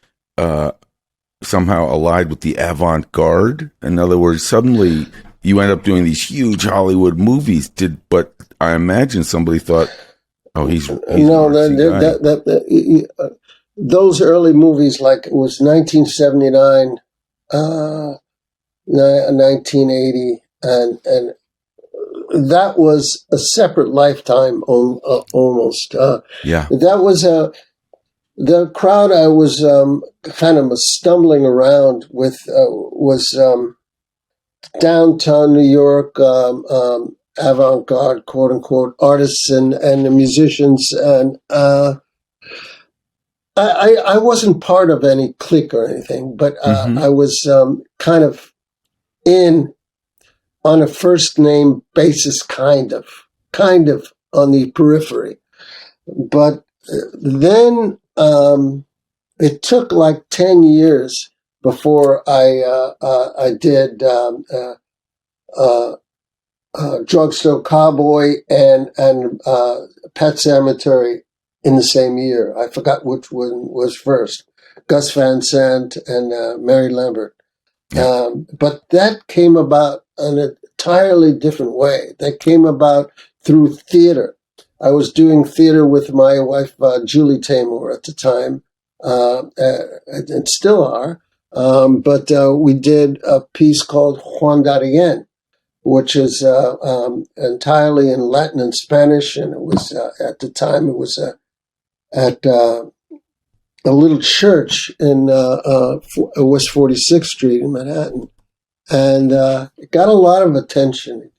somehow allied with the avant-garde? In other words, suddenly you end up doing these huge Hollywood movies. But I imagine somebody thought, oh, he's those early movies, like it was 1979, 1980, and that was a separate lifetime almost. That was the crowd I was kind of stumbling around with was downtown New York, avant-garde, quote unquote, artists and the musicians, and I wasn't part of any clique or anything, but I was kind of on a first name basis, kind of on the periphery. But then it took like 10 years before I did Drugstore Cowboy and Pet Sematary in the same year. I forgot which one was first. Gus Van Sant and Mary Lambert. But that came about in an entirely different way. That came about through theater. I was doing theater with my wife, Julie Taymor, at the time, and still are. But we did a piece called Juan Darien, which is entirely in Latin and Spanish. And it was, at the time, it was at a little church in West 46th Street in Manhattan. And it got a lot of attention.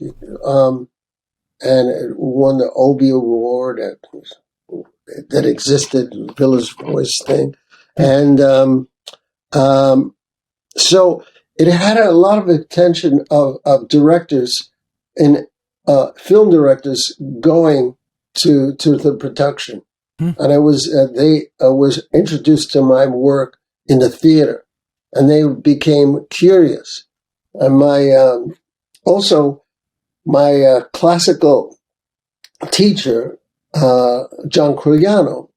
And it won the Obie Award that existed, the Village Voice thing. And so it had a lot of attention of directors and film directors going to the production. And I was was introduced to my work in the theater, and they became curious. And my classical teacher, John Curiano,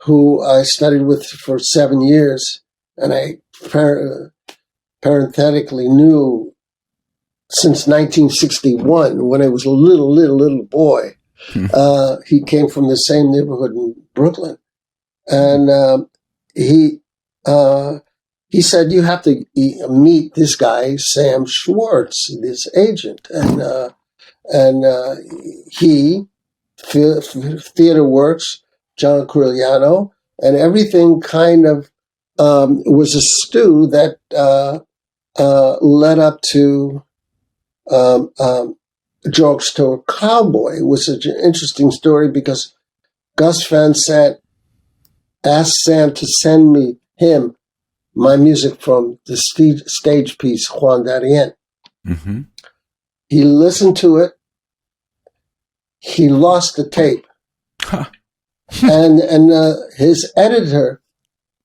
who I studied with for 7 years, and I parenthetically knew since 1961, when I was a little boy. He came from the same neighborhood in Brooklyn, and he said, "You have to meet this guy, Sam Schwartz, this agent." And he, Theater Works, John Curiano, and everything kind of was a stew that led up to Drugstore Cowboy. Was such an interesting story because Gus Van Sant asked Sam to send him my music from the stage piece Juan Darien. Mm-hmm. He listened to it. He lost the tape, and his editor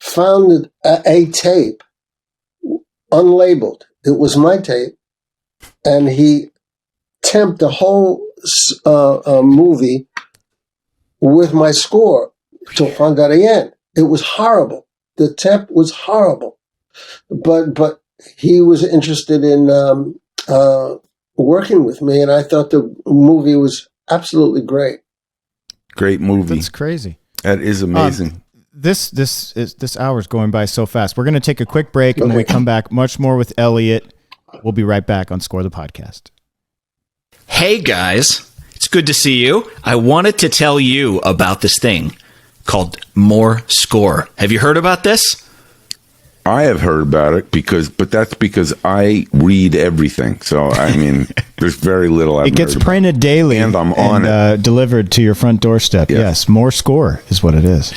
found a tape unlabeled. It was my tape, and he temped the whole movie with my score to Juan Darien. It was horrible. The temp was horrible, but he was interested in working with me, and I thought the movie was absolutely great. Great movie. That's crazy. That is amazing. This hour's going by so fast. We're going to take a quick break, and when we come back, much more with Elliot. We'll be right back on Score the Podcast. Hey guys, it's good to see you. I wanted to tell you about this thing called More Score. Have you heard about this? I have heard about it but that's because I read everything. So I mean, there's very little. It gets printed daily, and I'm on it, delivered to your front doorstep. Yes, More Score is what it is.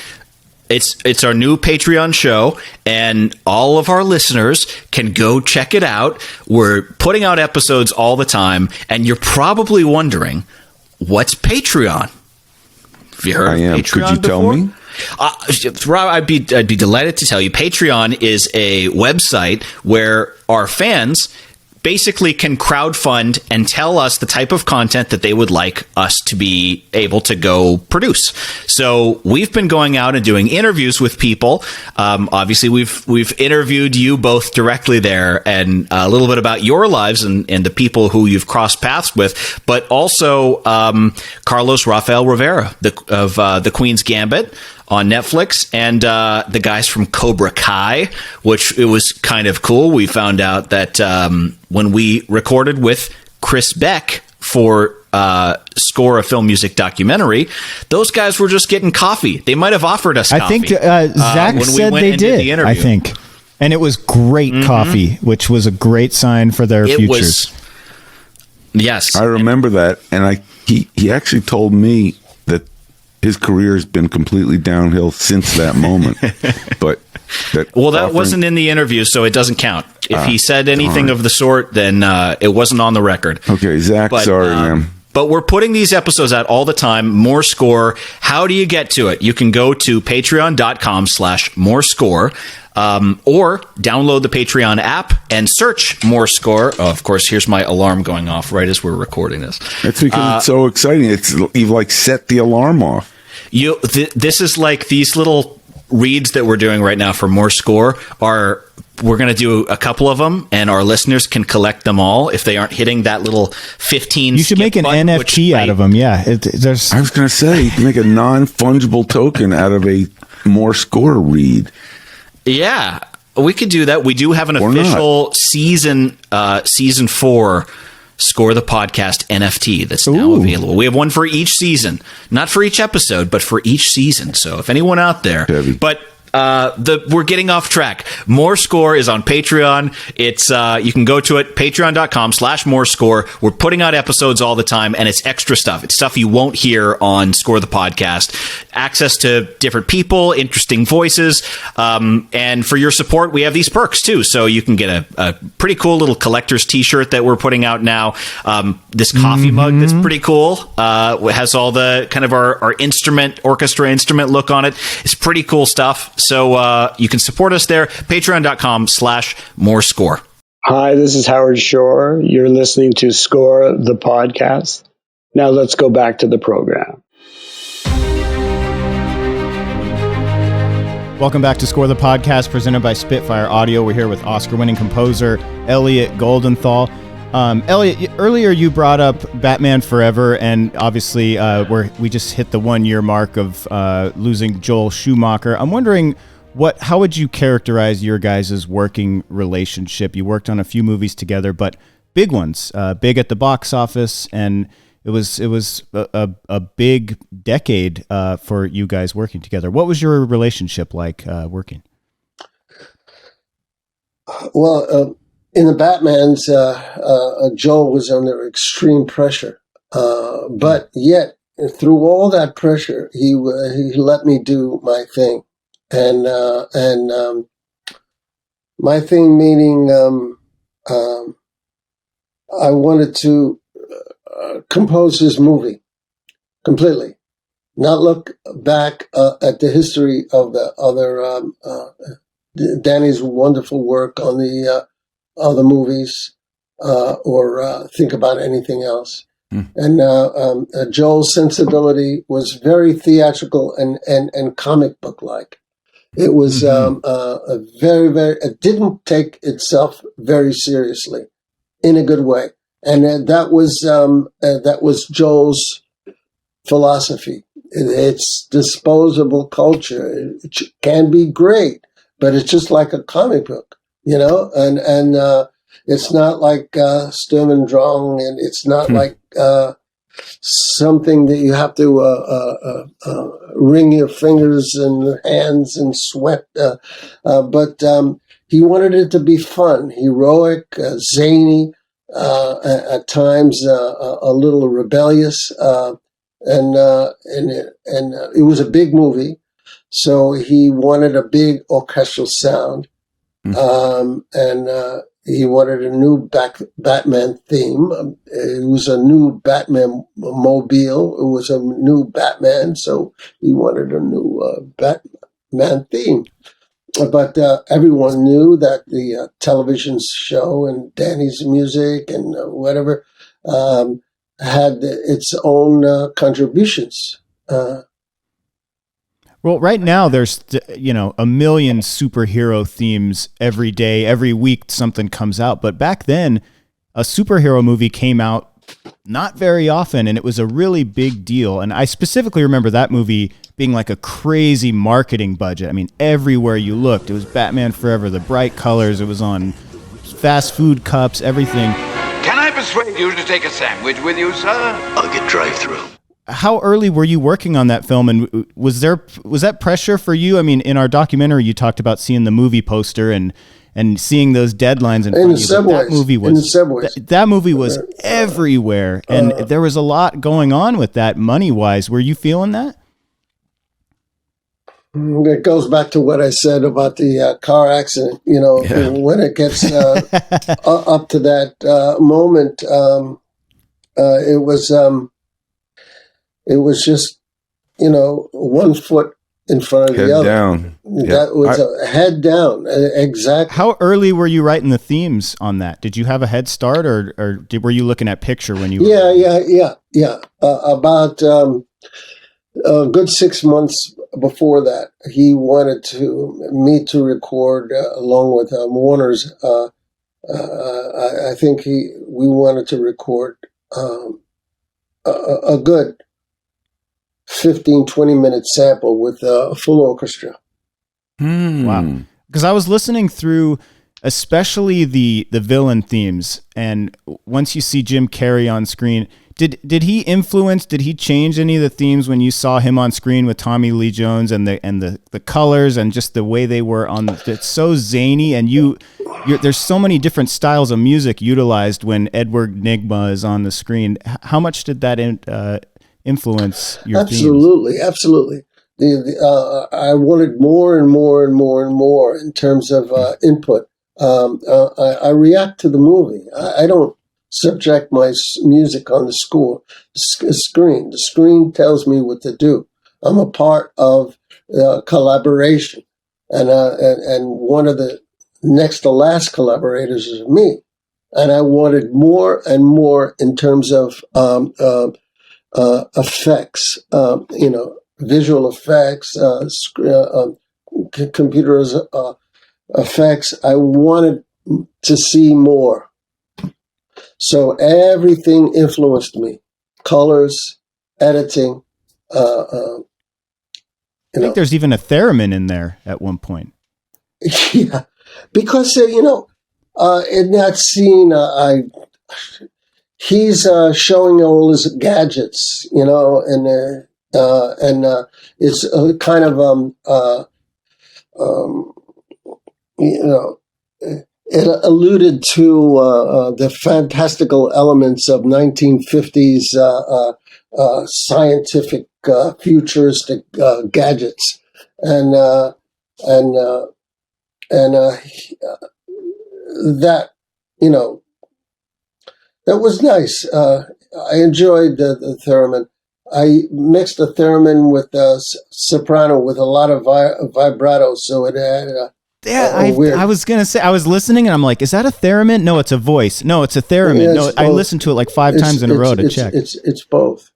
It's our new Patreon show, and all of our listeners can go check it out. We're putting out episodes all the time, and you're probably wondering, what's Patreon? Have you heard of Patreon Could you tell before? me? Rob, I'd be delighted to tell you. Patreon is a website where our fans basically can crowdfund and tell us the type of content that they would like us to be able to go produce. So we've been going out and doing interviews with people. Obviously, we've interviewed you both directly there, and a little bit about your lives and the people who you've crossed paths with, but also Carlos Rafael Rivera of the Queen's Gambit on Netflix, and the guys from Cobra Kai, which it was kind of cool. We found out that when we recorded with Chris Beck for Score a Film Music Documentary, those guys were just getting coffee. They might have offered us coffee. I think Zach said they did, I think. And it was great coffee, which was a great sign for their futures. Yes. I remember that, and he actually told me that his career has been completely downhill since that moment. But that wasn't in the interview, so it doesn't count. If he said anything of the sort, then it wasn't on the record. Okay, Zach, sorry, man. But we're putting these episodes out all the time. More Score. How do you get to it? You can go to patreon.com/morescore. Or download the Patreon app and search More Score. Oh, of course, here's my alarm going off right as we're recording this. That's because it's so exciting. You've like set the alarm off. This is like these little reads that we're doing right now for More Score are, we're going to do a couple of them, and our listeners can collect them all if they aren't hitting that little 15. You should make an button, NFT out of them. Yeah. There's. I was going to say, you can make a non-fungible token out of a More Score read. Yeah, we could do that. We do have an Or official season 4 Score the Podcast NFT that's now available. We have one for each season, not for each episode, but for each season. So if anyone out there, but we're getting off track. More Score is on Patreon. It's you can go to it, patreon.com/morescore. We're putting out episodes all the time, and it's extra stuff. It's stuff you won't hear on Score the Podcast. Access to different people, interesting voices, and for your support, we have these perks too. So you can get a pretty cool little collector's T-shirt that we're putting out now. This coffee mug that's pretty cool. It has all the kind of our orchestra instrument look on it. It's pretty cool stuff. So you can support us there, patreon.com/morescore. Hi, this is Howard Shore. You're listening to Score the Podcast. Now let's go back to the program. Welcome back to Score the Podcast, presented by Spitfire Audio. We're here with Oscar-winning composer Elliot Goldenthal. Elliot, earlier you brought up Batman Forever, and obviously we just hit the 1-year mark of losing Joel Schumacher. I'm wondering, how would you characterize your guys' working relationship? You worked on a few movies together, but big ones, big at the box office, and it was a big decade for you guys working together. What was your relationship like working? Well, in the Batmans, Joel was under extreme pressure, but yet through all that pressure, he let me do my thing, and my thing meaning I wanted to compose his movie completely, not look back at the history of the other Danny's wonderful work on the other movies, or think about anything else. And Joel's sensibility was very theatrical and comic book like. It was a very, very. It didn't take itself very seriously, in a good way, and that was Joel's philosophy. It's disposable culture. It can be great, but it's just like a comic book. You know, and it's not like Sturm und Drang, and it's not like something that you have to wring your fingers and hands and sweat. But he wanted it to be fun, heroic, zany, at times a little rebellious, and it was a big movie, so he wanted a big orchestral sound. And he wanted a new Batman theme. It was a new Batman mobile. It was a new Batman, so he wanted a new Batman theme. But everyone knew that the television show and Danny's music and whatever had its own contributions. Well, right now there's, a million superhero themes every day, every week something comes out. But back then, a superhero movie came out not very often, and it was a really big deal. And I specifically remember that movie being like a crazy marketing budget. I mean, everywhere you looked, it was Batman Forever, the bright colors, it was on fast food cups, everything. Can I persuade you to take a sandwich with you, sir? I'll get drive-through. How early were you working on that film, and was that pressure for you? I mean, in our documentary, you talked about seeing the movie poster and seeing those deadlines in the subways. That movie was everywhere, and there was a lot going on with that money-wise. Were you feeling that? It goes back to what I said about the car accident. When it gets up to that moment, it was just, one foot in front of the other. Head down. That was head down. Exactly. How early were you writing the themes on that? Did you have a head start, or were you looking at picture when you? Yeah. About a good 6 months before that, he wanted me to record along with Warner's. I think we wanted to record a good 15, 20-minute sample with a full orchestra. Wow. Because I was listening through especially the villain themes, and once you see Jim Carrey on screen, did he change any of the themes when you saw him on screen with Tommy Lee Jones and the colors and just the way they were it's so zany, and there's so many different styles of music utilized when Edward Nygma is on the screen. How much did that influence your themes? Absolutely. I wanted more and more and more and more in terms of input. I react to the movie. I don't subject my music on the screen. The screen tells me what to do. I'm a part of collaboration, and one of the next to last collaborators is me. And I wanted more and more in terms of effects, visual effects, computers effects. I wanted to see more. So everything influenced me. Colors, editing. I think there's even a theremin in there at one point. Yeah, because, in that scene, he's showing all his gadgets, and it's kind of, it alluded to the fantastical elements of 1950s scientific futuristic gadgets, and that that was nice. I enjoyed the theremin. I mixed the theremin with soprano with a lot of vibrato, so it had. I was gonna say, I was listening and I'm like, is that a theremin? No, it's a voice. No, it's a theremin. Yeah, no, I listened to it like 5 times in a row to check. It's both.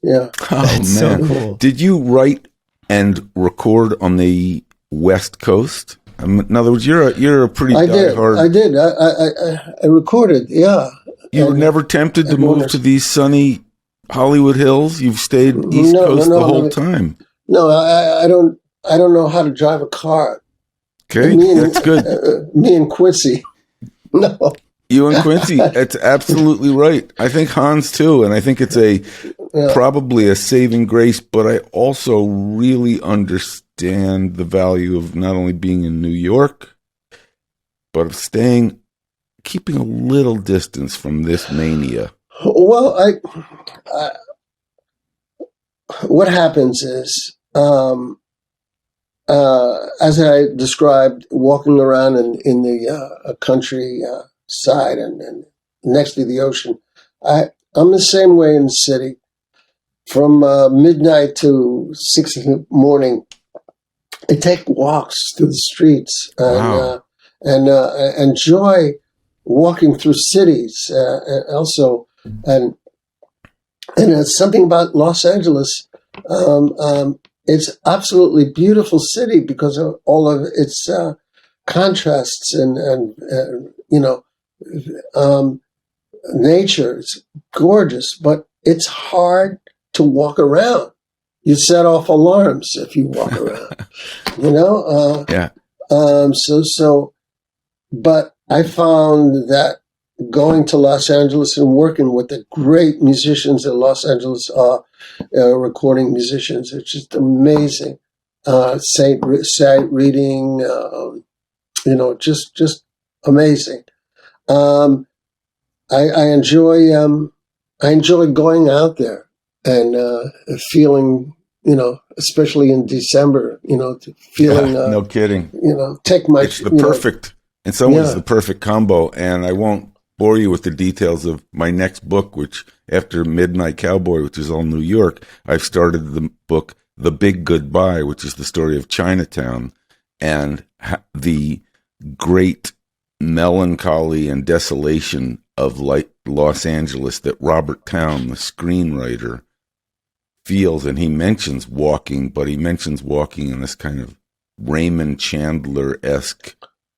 Yeah. Oh, that's man. So cool. Did you write and record on the West Coast? In other words, you're a pretty diehard. I did. I recorded. Yeah. You were never tempted to move to these sunny Hollywood Hills? You've stayed East Coast the whole time. No, I don't know how to drive a car. Okay, that's good. Me and Quincy. No. You and Quincy, that's absolutely right. I think Hans too, and I think it's probably a saving grace, but I also really understand the value of not only being in New York, but of keeping a little distance from this mania. Well, what happens is, as I described, walking around in the country side and next to the ocean, I'm the same way in the city. From midnight to 6 in the morning, I take walks through the streets and enjoy walking through cities. Also, and it's something about Los Angeles. It's absolutely beautiful city because of all of its contrasts and nature. It's gorgeous, but it's hard to walk around. You set off alarms if you walk around. Yeah. But I found that going to Los Angeles and working with the great musicians in Los Angeles, recording musicians, it's just amazing. Sight reading, just amazing. I enjoy going out there and feeling, especially in December, feeling. No kidding. Take my. It's the perfect. In some ways, the perfect combo, and I won't bore you with the details of my next book, which after Midnight Cowboy, which is all New York, I've started the book The Big Goodbye, which is the story of Chinatown and the great melancholy and desolation of Los Angeles that Robert Towne, the screenwriter, feels, and he mentions walking, but he mentions walking in this kind of Raymond Chandler-esque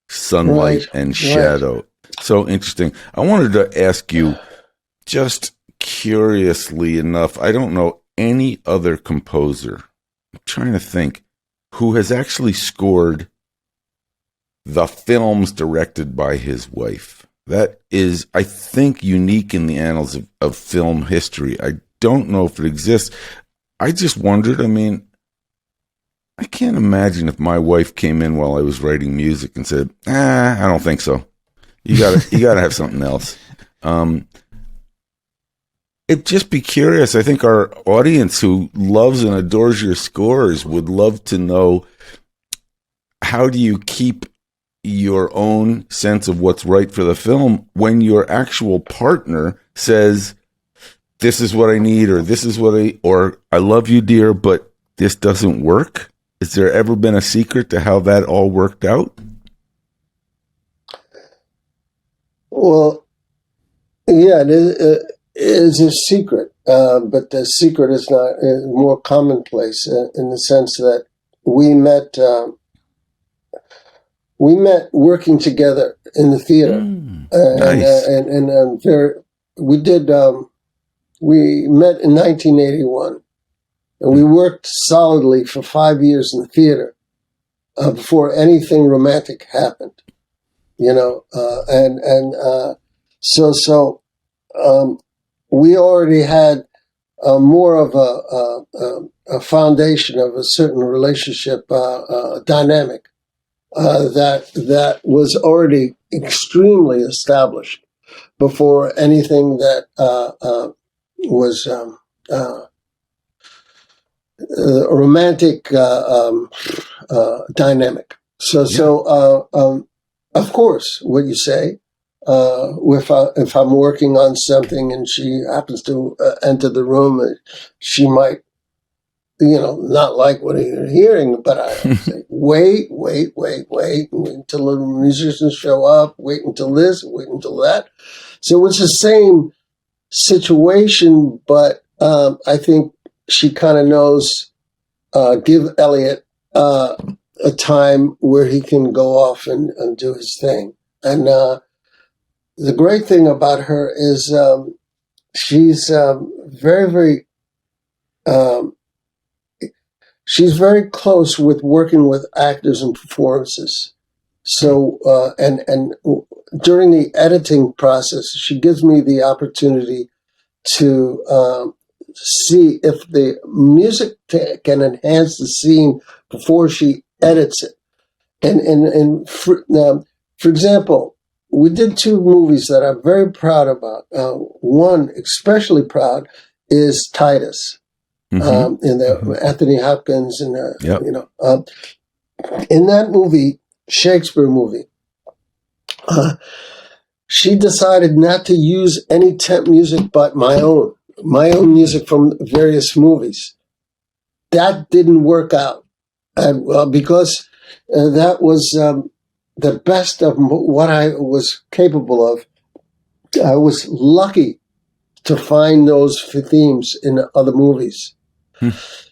sunlight and shadow. So interesting. I wanted to ask you, just curiously enough, I don't know any other composer, I'm trying to think, who has actually scored the films directed by his wife. That is, I think, unique in the annals of film history. I don't know if it exists. I just wondered, I mean, I can't imagine if my wife came in while I was writing music and said, I don't think so. You gotta have something else. It'd just be curious. I think our audience who loves and adores your scores would love to know, how do you keep your own sense of what's right for the film when your actual partner says, this is what I need, or this is what or I love you, dear, but this doesn't work? Has there ever been a secret to how that all worked out? Well, yeah, it is a secret, but the secret is not more commonplace in the sense that we met working together in the theater, Nice. We met in 1981, and we worked solidly for 5 years in the theater before anything romantic happened. So we already had more of a foundation of a certain relationship dynamic that was already extremely established before anything that was a romantic dynamic. So of course, what you say, if I'm working on something and she happens to enter the room, she might, not like what you're hearing, but I say, wait until the musicians show up, wait until this, wait until that. So it's the same situation, but I think she kind of knows, give Elliot a time where he can go off and do his thing. And the great thing about her is she's very, very, she's very close with working with actors and performances. So, and during the editing process, she gives me the opportunity to see if the music can enhance the scene before she edits it. And for example, we did 2 movies that I'm very proud about. One, especially proud, is Titus. In the Anthony Hopkins and in that movie, Shakespeare movie, she decided not to use any temp music but my own music from various movies. That didn't work out, and because that was the best of what I was capable of. I was lucky to find those themes in other movies.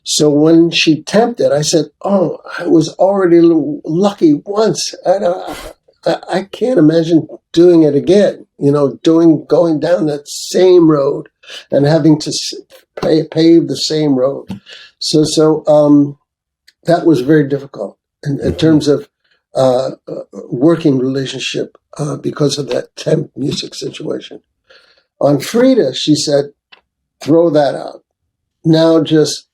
So when she temped it, I said, "Oh, I was already lucky once. I can't imagine doing it again. Going down that same road and having to pave the same road." So that was very difficult in terms of working relationship because of that temp music situation. On Frida, she said, "Throw that out. Now just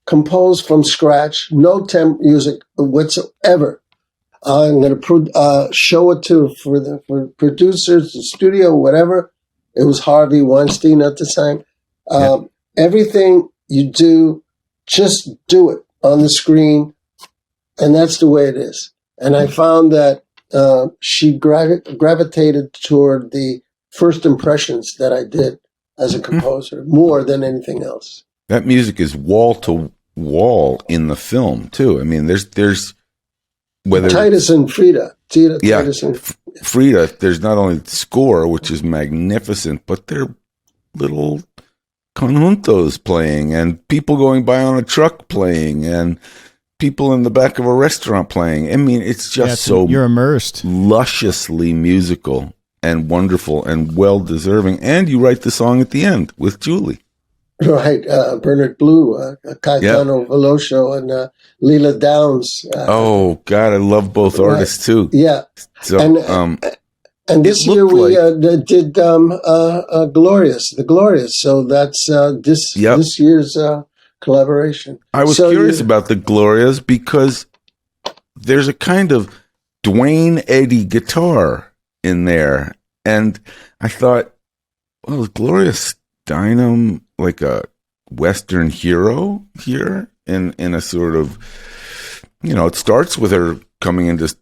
compose from scratch, no temp music whatsoever. I'm going to show it for producers, the studio, whatever." It was Harvey Weinstein at the time. Everything you do, just do it on the screen, and that's the way it is. And I found that she gravitated toward the first impressions that I did as a composer more than anything else. That music is wall to wall in the film too. I mean, there's whether Titus and Frida. Titus and Frida. There's not only the score, which is magnificent, but there are little conjuntos playing, and people going by on a truck playing, and people in the back of a restaurant playing. I mean, it's just you're immersed, lusciously musical and wonderful and well deserving. And you write the song at the end with Julie. Right, Bernard Blue, Caetano Veloso, and Leela Downs. Oh God, I love both artists too. Yeah, so and this year we did Glorious, The Glorious. So that's this year's collaboration. I was curious about the Glorias because there's a kind of Dwayne Eddy guitar in there, and I thought, well, is Glorious Steinem like a Western hero here in a sort of, it starts with her coming into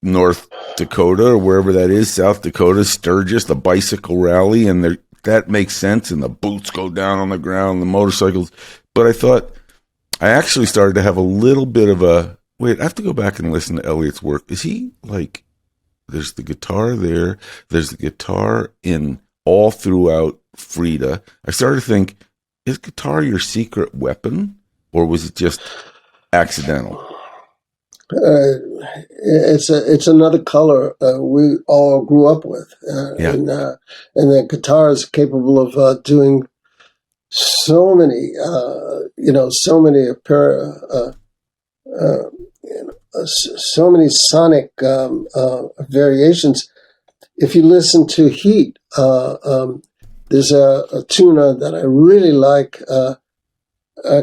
North Dakota or wherever that is, South Dakota, Sturgis, the bicycle rally, and that makes sense, and the boots go down on the ground, the motorcycles. But I thought, I actually started to have a little bit of I have to go back and listen to Elliot's work. Is he like, there's the guitar there's the guitar in all throughout Frida. I started to think, is guitar your secret weapon, or was it just accidental? It's another color we all grew up with, and the guitar is capable of doing so many sonic variations. If you listen to Heat, there's a tuner that I really like,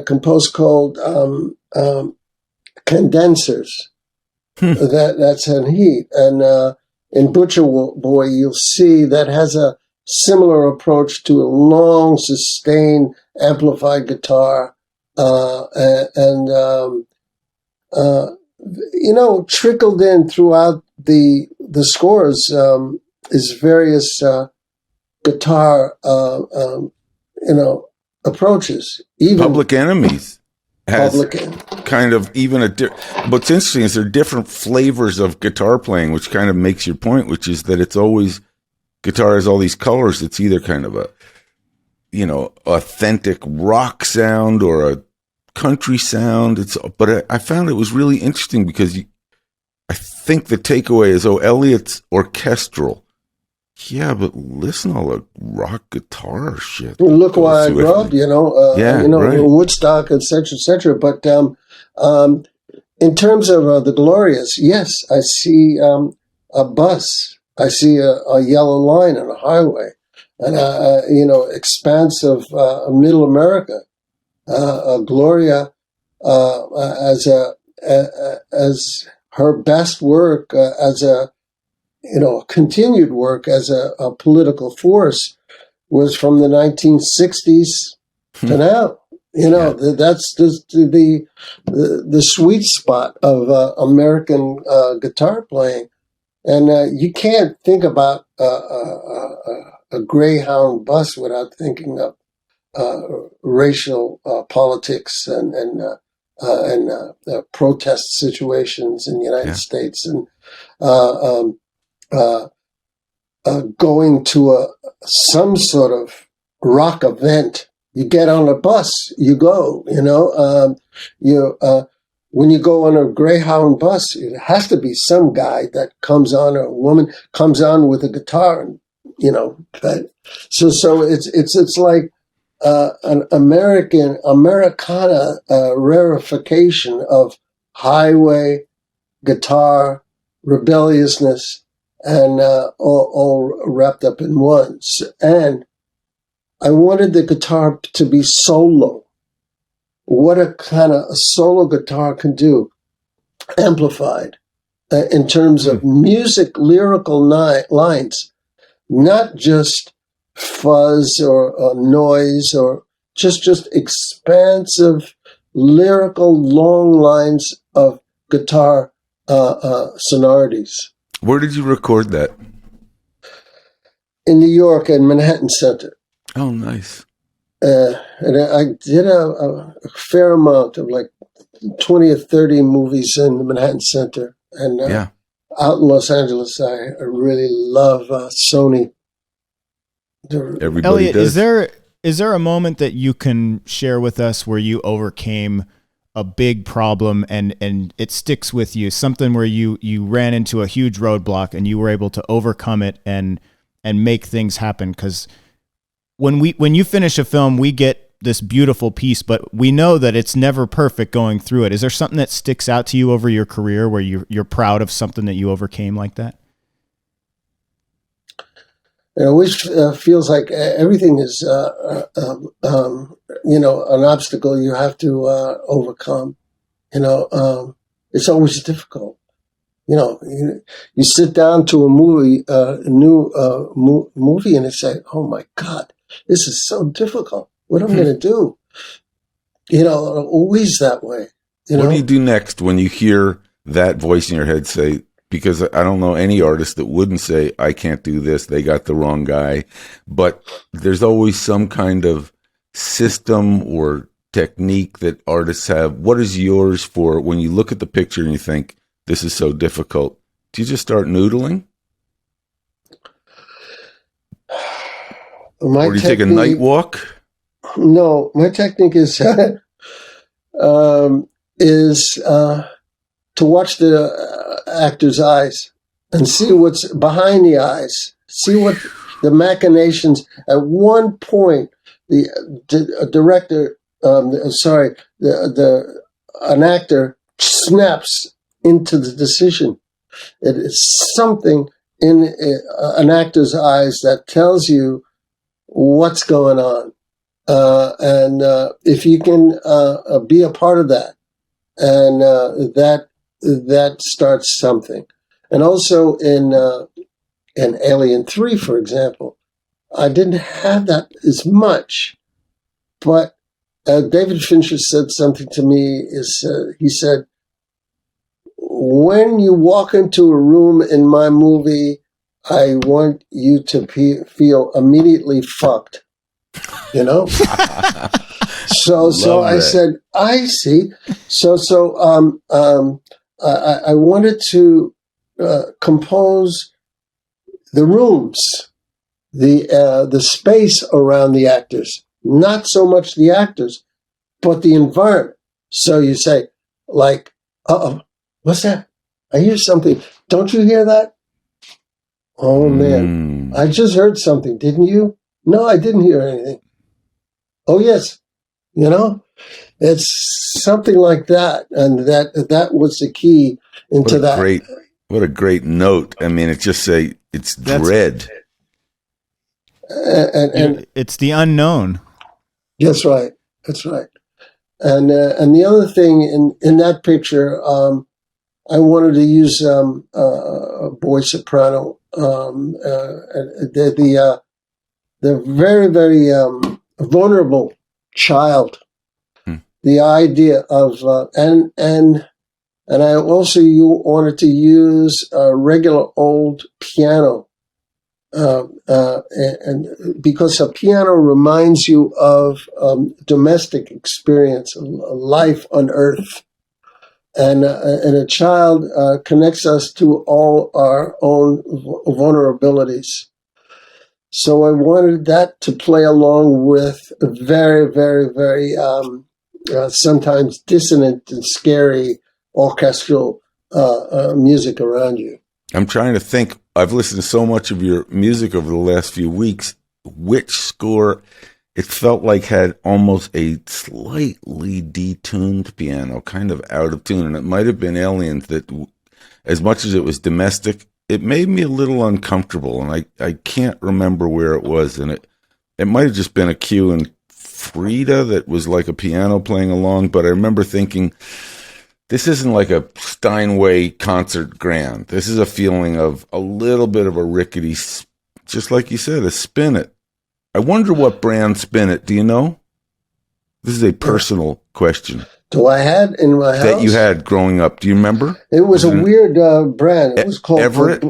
composed called Condensers. That's in Heat, and in Butcher Boy you'll see that has a similar approach to a long, sustained, amplified guitar, trickled in throughout the scores is various guitar, approaches. Even Public Enemies has kind of even what's interesting is there are different flavors of guitar playing, which kind of makes your point, which is that it's always, guitar has all these colors. It's either kind of a, authentic rock sound or a country sound. But I found it was really interesting because I think the takeaway is, Elliot's orchestral. Yeah, but listen to all the rock guitar shit. Look why I grew up, right. Woodstock, etc. But in terms of the Glorious, yes, I see a bus. I see a yellow line on a highway, and expanse of Middle America. Gloria as her best work as a continued work as a political force was from the 1960s to now. That's the sweet spot of American guitar playing, and you can't think about a Greyhound bus without thinking of racial politics and protest situations in the United States, and going to some sort of rock event. You get on a bus, you go. When you go on a Greyhound bus, it has to be some guy that comes on, or a woman comes on with a guitar, and so it's like an Americana rarefication of highway guitar rebelliousness, and all wrapped up in one. And I wanted the guitar to be solo. What a kind of a solo guitar can do, amplified in terms of music, lyrical lines, not just fuzz or noise, or just expansive lyrical long lines of guitar sonorities. Where did you record that? In New York at Manhattan Center. Oh, nice. And I did a fair amount of like 20 or 30 movies in the Manhattan Center. And out in Los Angeles, I really love Sony. Elliot, Is there a moment that you can share with us where you overcame a big problem and it sticks with you? Something where you ran into a huge roadblock and you were able to overcome it and make things happen? Because when you finish a film, we get this beautiful piece, but we know that it's never perfect going through it. Is there something that sticks out to you over your career where you're proud of something that you overcame like that? It always feels like everything is, an obstacle you have to overcome. It's always difficult. You sit down to a movie, movie, and it's like, oh my God, this is so difficult. What am I going to do? Always that way. What do you do next when you hear that voice in your head say, because I don't know any artist that wouldn't say, I can't do this, they got the wrong guy. But there's always some kind of system or technique that artists have. What is yours for when you look at the picture and you think, this is so difficult? Do you just start noodling? Or do you take a night walk? No, my technique is to watch the actor's eyes and see what's behind the eyes, see what the machinations. At one point, the director, an actor snaps into the decision. It is something in an actor's eyes that tells you what's going on. And if you can be a part of that, and that starts something. And also in Alien 3, for example, I didn't have that as much, but David Fincher said something to me. He said, when you walk into a room in my movie, I want you to feel immediately fucked. So I said, I see. I wanted to compose the rooms, the space around the actors, not so much the actors, but the environment. So you say, like, uh-oh, what's that? I hear something. Don't you hear that? Oh, man, I just heard something. Didn't you? No, I didn't hear anything. Oh, yes. It's something like that. And that was the key into that. What a great note. I mean, it's dread. And it's the unknown. That's right. And the other thing in that picture, I wanted to use a boy soprano. The very, very vulnerable child. The idea of and I also wanted to use a regular old piano, and because a piano reminds you of domestic experience, life on Earth, and a child connects us to all our own vulnerabilities. So I wanted that to play along with very, very, very sometimes dissonant and scary orchestral music around you. I'm trying to think. I've listened to so much of your music over the last few weeks. Which score it felt like had almost a slightly detuned piano, kind of out of tune. And it might have been Aliens that, as much as it was domestic, it made me a little uncomfortable. And I can't remember where it was. And it might have just been a cue in Frida that was like a piano playing along. But I remember thinking, this isn't like a Steinway concert grand. This is a feeling of a little bit of a rickety, just like you said, a spin it. I wonder what brand spin it. Do you know? This is a personal question. Do I had in my house? That you had growing up. Do you remember? It was a weird brand. It was called Everett?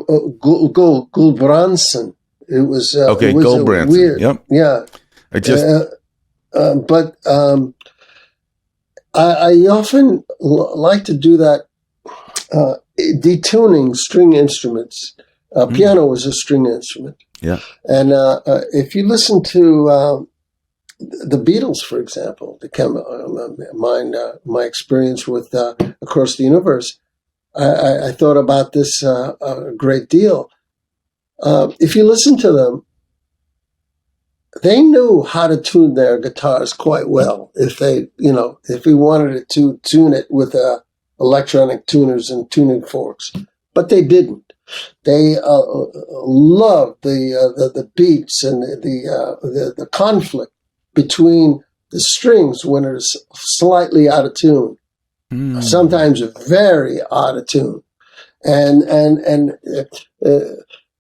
Gulbranson. It was okay, Gulbranson. Weird. Yep. Yeah. I just I often like to do that, detuning string instruments. Piano is a string instrument. Yeah. And if you listen to the Beatles, for example, my experience with Across the Universe, I thought about this a great deal. If you listen to them, they knew how to tune their guitars quite well. If we wanted to tune it with electronic tuners and tuning forks, but they didn't. They loved the beats and the conflict between the strings when it's slightly out of tune, sometimes very out of tune, and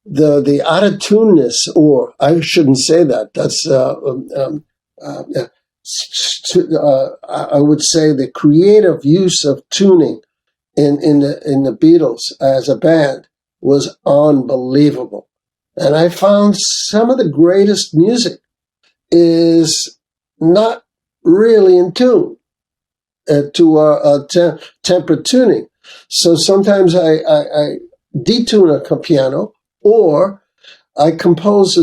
the out of tuneness, or I shouldn't say that. That's I would say the creative use of tuning in the Beatles as a band was unbelievable. And I found some of the greatest music is not really in tune to tempered tuning. So sometimes I detune a piano, or I compose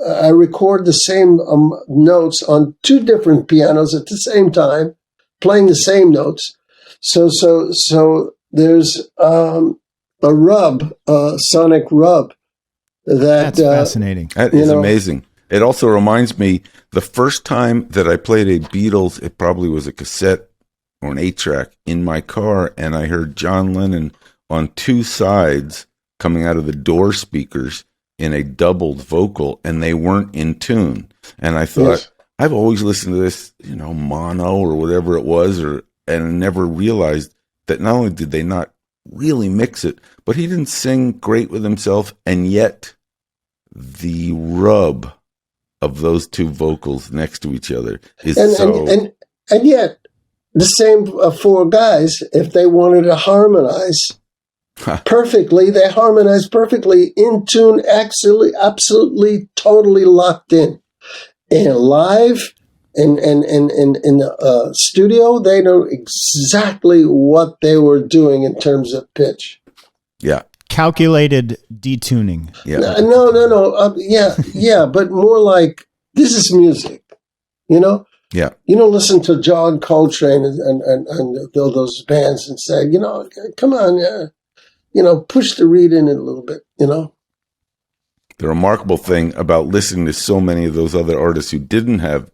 I record the same notes on two different pianos at the same time, playing the same notes. So there's a rub, a sonic rub. That's fascinating. That is amazing. It also reminds me, the first time that I played a Beatles, it probably was a cassette or an 8-track in my car, and I heard John Lennon on two sides coming out of the door speakers in a doubled vocal, and they weren't in tune. And I thought, yes, I've always listened to this, mono or whatever it was, and never realized that not only did they not really mix it, but he didn't sing great with himself, and yet the rub of those two vocals next to each other is and yet the same four guys, if they wanted to harmonize perfectly, they harmonize perfectly in tune, absolutely totally locked in. And live in the studio, they know exactly what they were doing in terms of pitch. Yeah. Calculated detuning. Yeah. No. Yeah, but more like, this is music, Yeah. You don't listen to John Coltrane and those bands and say, come on, push the reed in it a little bit, The remarkable thing about listening to so many of those other artists who didn't have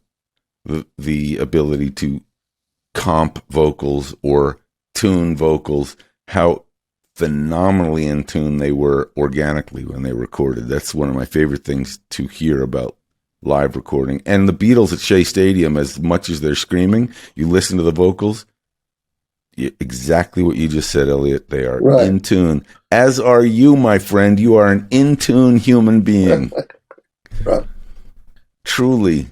the ability to comp vocals or tune vocals, how phenomenally in tune they were organically when they recorded. That's one of my favorite things to hear about live recording. And the Beatles at Shea Stadium, as much as they're screaming, you listen to the vocals, exactly what you just said, Elliot. They are right in tune. As are you, my friend. You are an in-tune human being. Right. Truly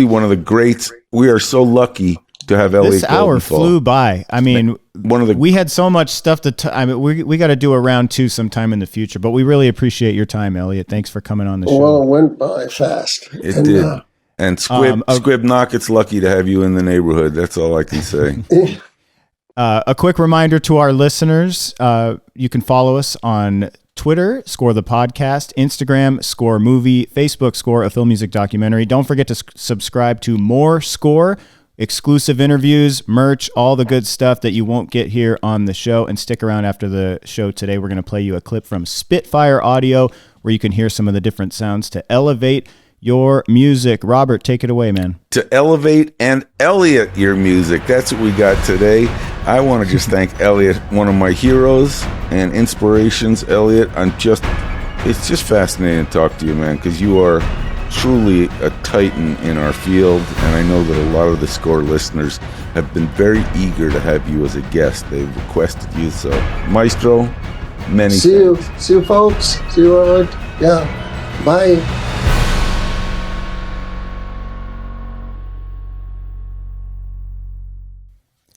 one of the greats. We are so lucky to have Elliot Goldenthal. This hour flew by. I mean, we had so much stuff to we got to do a round 2 sometime in the future, but we really appreciate your time, Elliot. Thanks for coming on the show. Well, it went by fast. It did. And Squib Knockett's lucky to have you in the neighborhood. That's all I can say. A quick reminder to our listeners, you can follow us on Twitter, Score the Podcast, Instagram, Score Movie, Facebook, Score a Film Music Documentary. Don't forget to subscribe to More Score, exclusive interviews, merch, all the good stuff that you won't get here on the show. And stick around after the show today. We're going to play you a clip from Spitfire Audio where you can hear some of the different sounds to elevate your music. Robert, take it away, man. To elevate and Elliot your music. That's what we got today. I want to just thank Elliot, one of my heroes and inspirations. Elliot, it's just fascinating to talk to you, man, because you are truly a titan in our field, and I know that a lot of the Score listeners have been very eager to have you as a guest. They've requested you, so Maestro, many thanks. See you, folks. See you, Robert. Yeah, bye.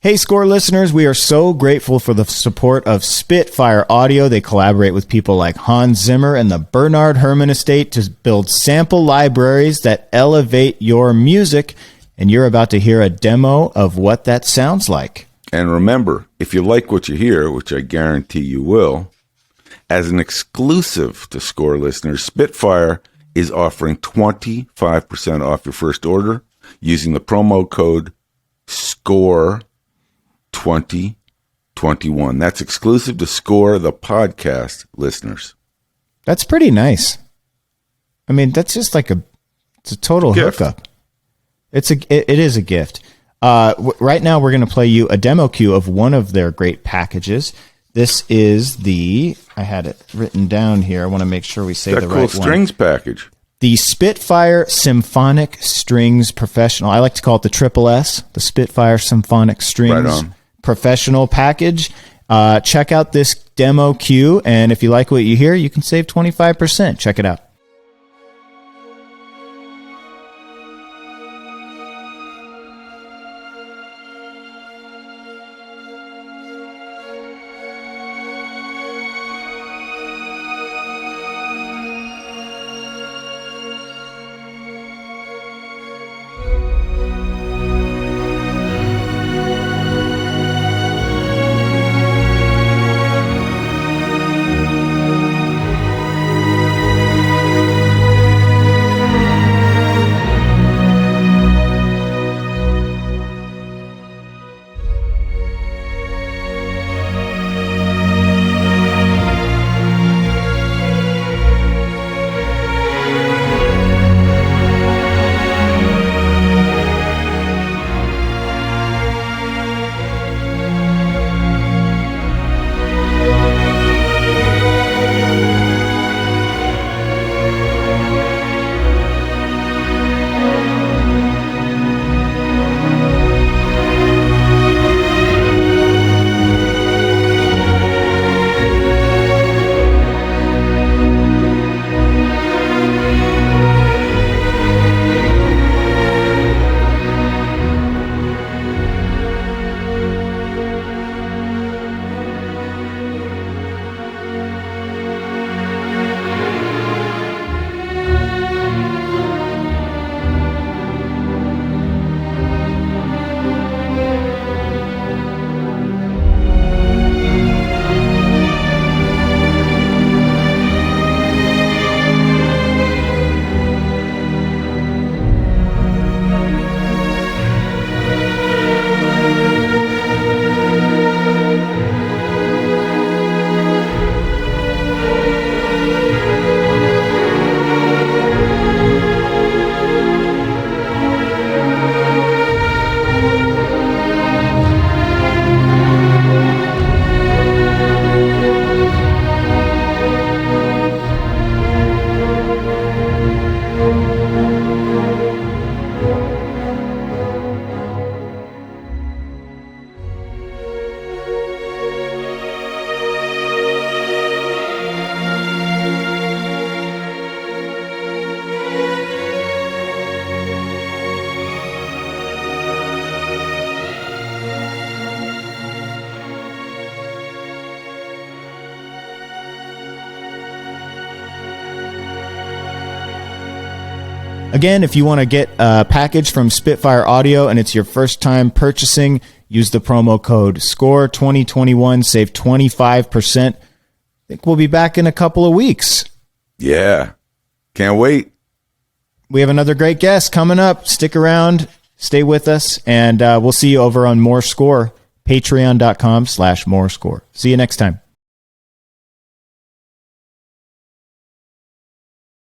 Hey, Score listeners, we are so grateful for the support of Spitfire Audio. They collaborate with people like Hans Zimmer and the Bernard Herrmann Estate to build sample libraries that elevate your music, and you're about to hear a demo of what that sounds like. And remember, if you like what you hear, which I guarantee you will, as an exclusive to Score listeners, Spitfire is offering 25% off your first order using the promo code SCORE2021. That's exclusive to Score the Podcast listeners. That's pretty nice. I mean, that's just like it's a total hookup. It is a gift. Right now, we're going to play you a demo cue of one of their great packages. This is I had it written down here. I want to make sure we say the right one. That cool strings package. The Spitfire Symphonic Strings Professional. I like to call it the Triple S, the Spitfire Symphonic Strings Professional Package. Check out this demo cue, and if you like what you hear, you can save 25%. Check it out. Again, if you want to get a package from Spitfire Audio and it's your first time purchasing, use the promo code SCORE2021, save 25%. I think we'll be back in a couple of weeks. Yeah. Can't wait. We have another great guest coming up. Stick around, stay with us, and we'll see you over on More Score, patreon.com/More Score. See you next time.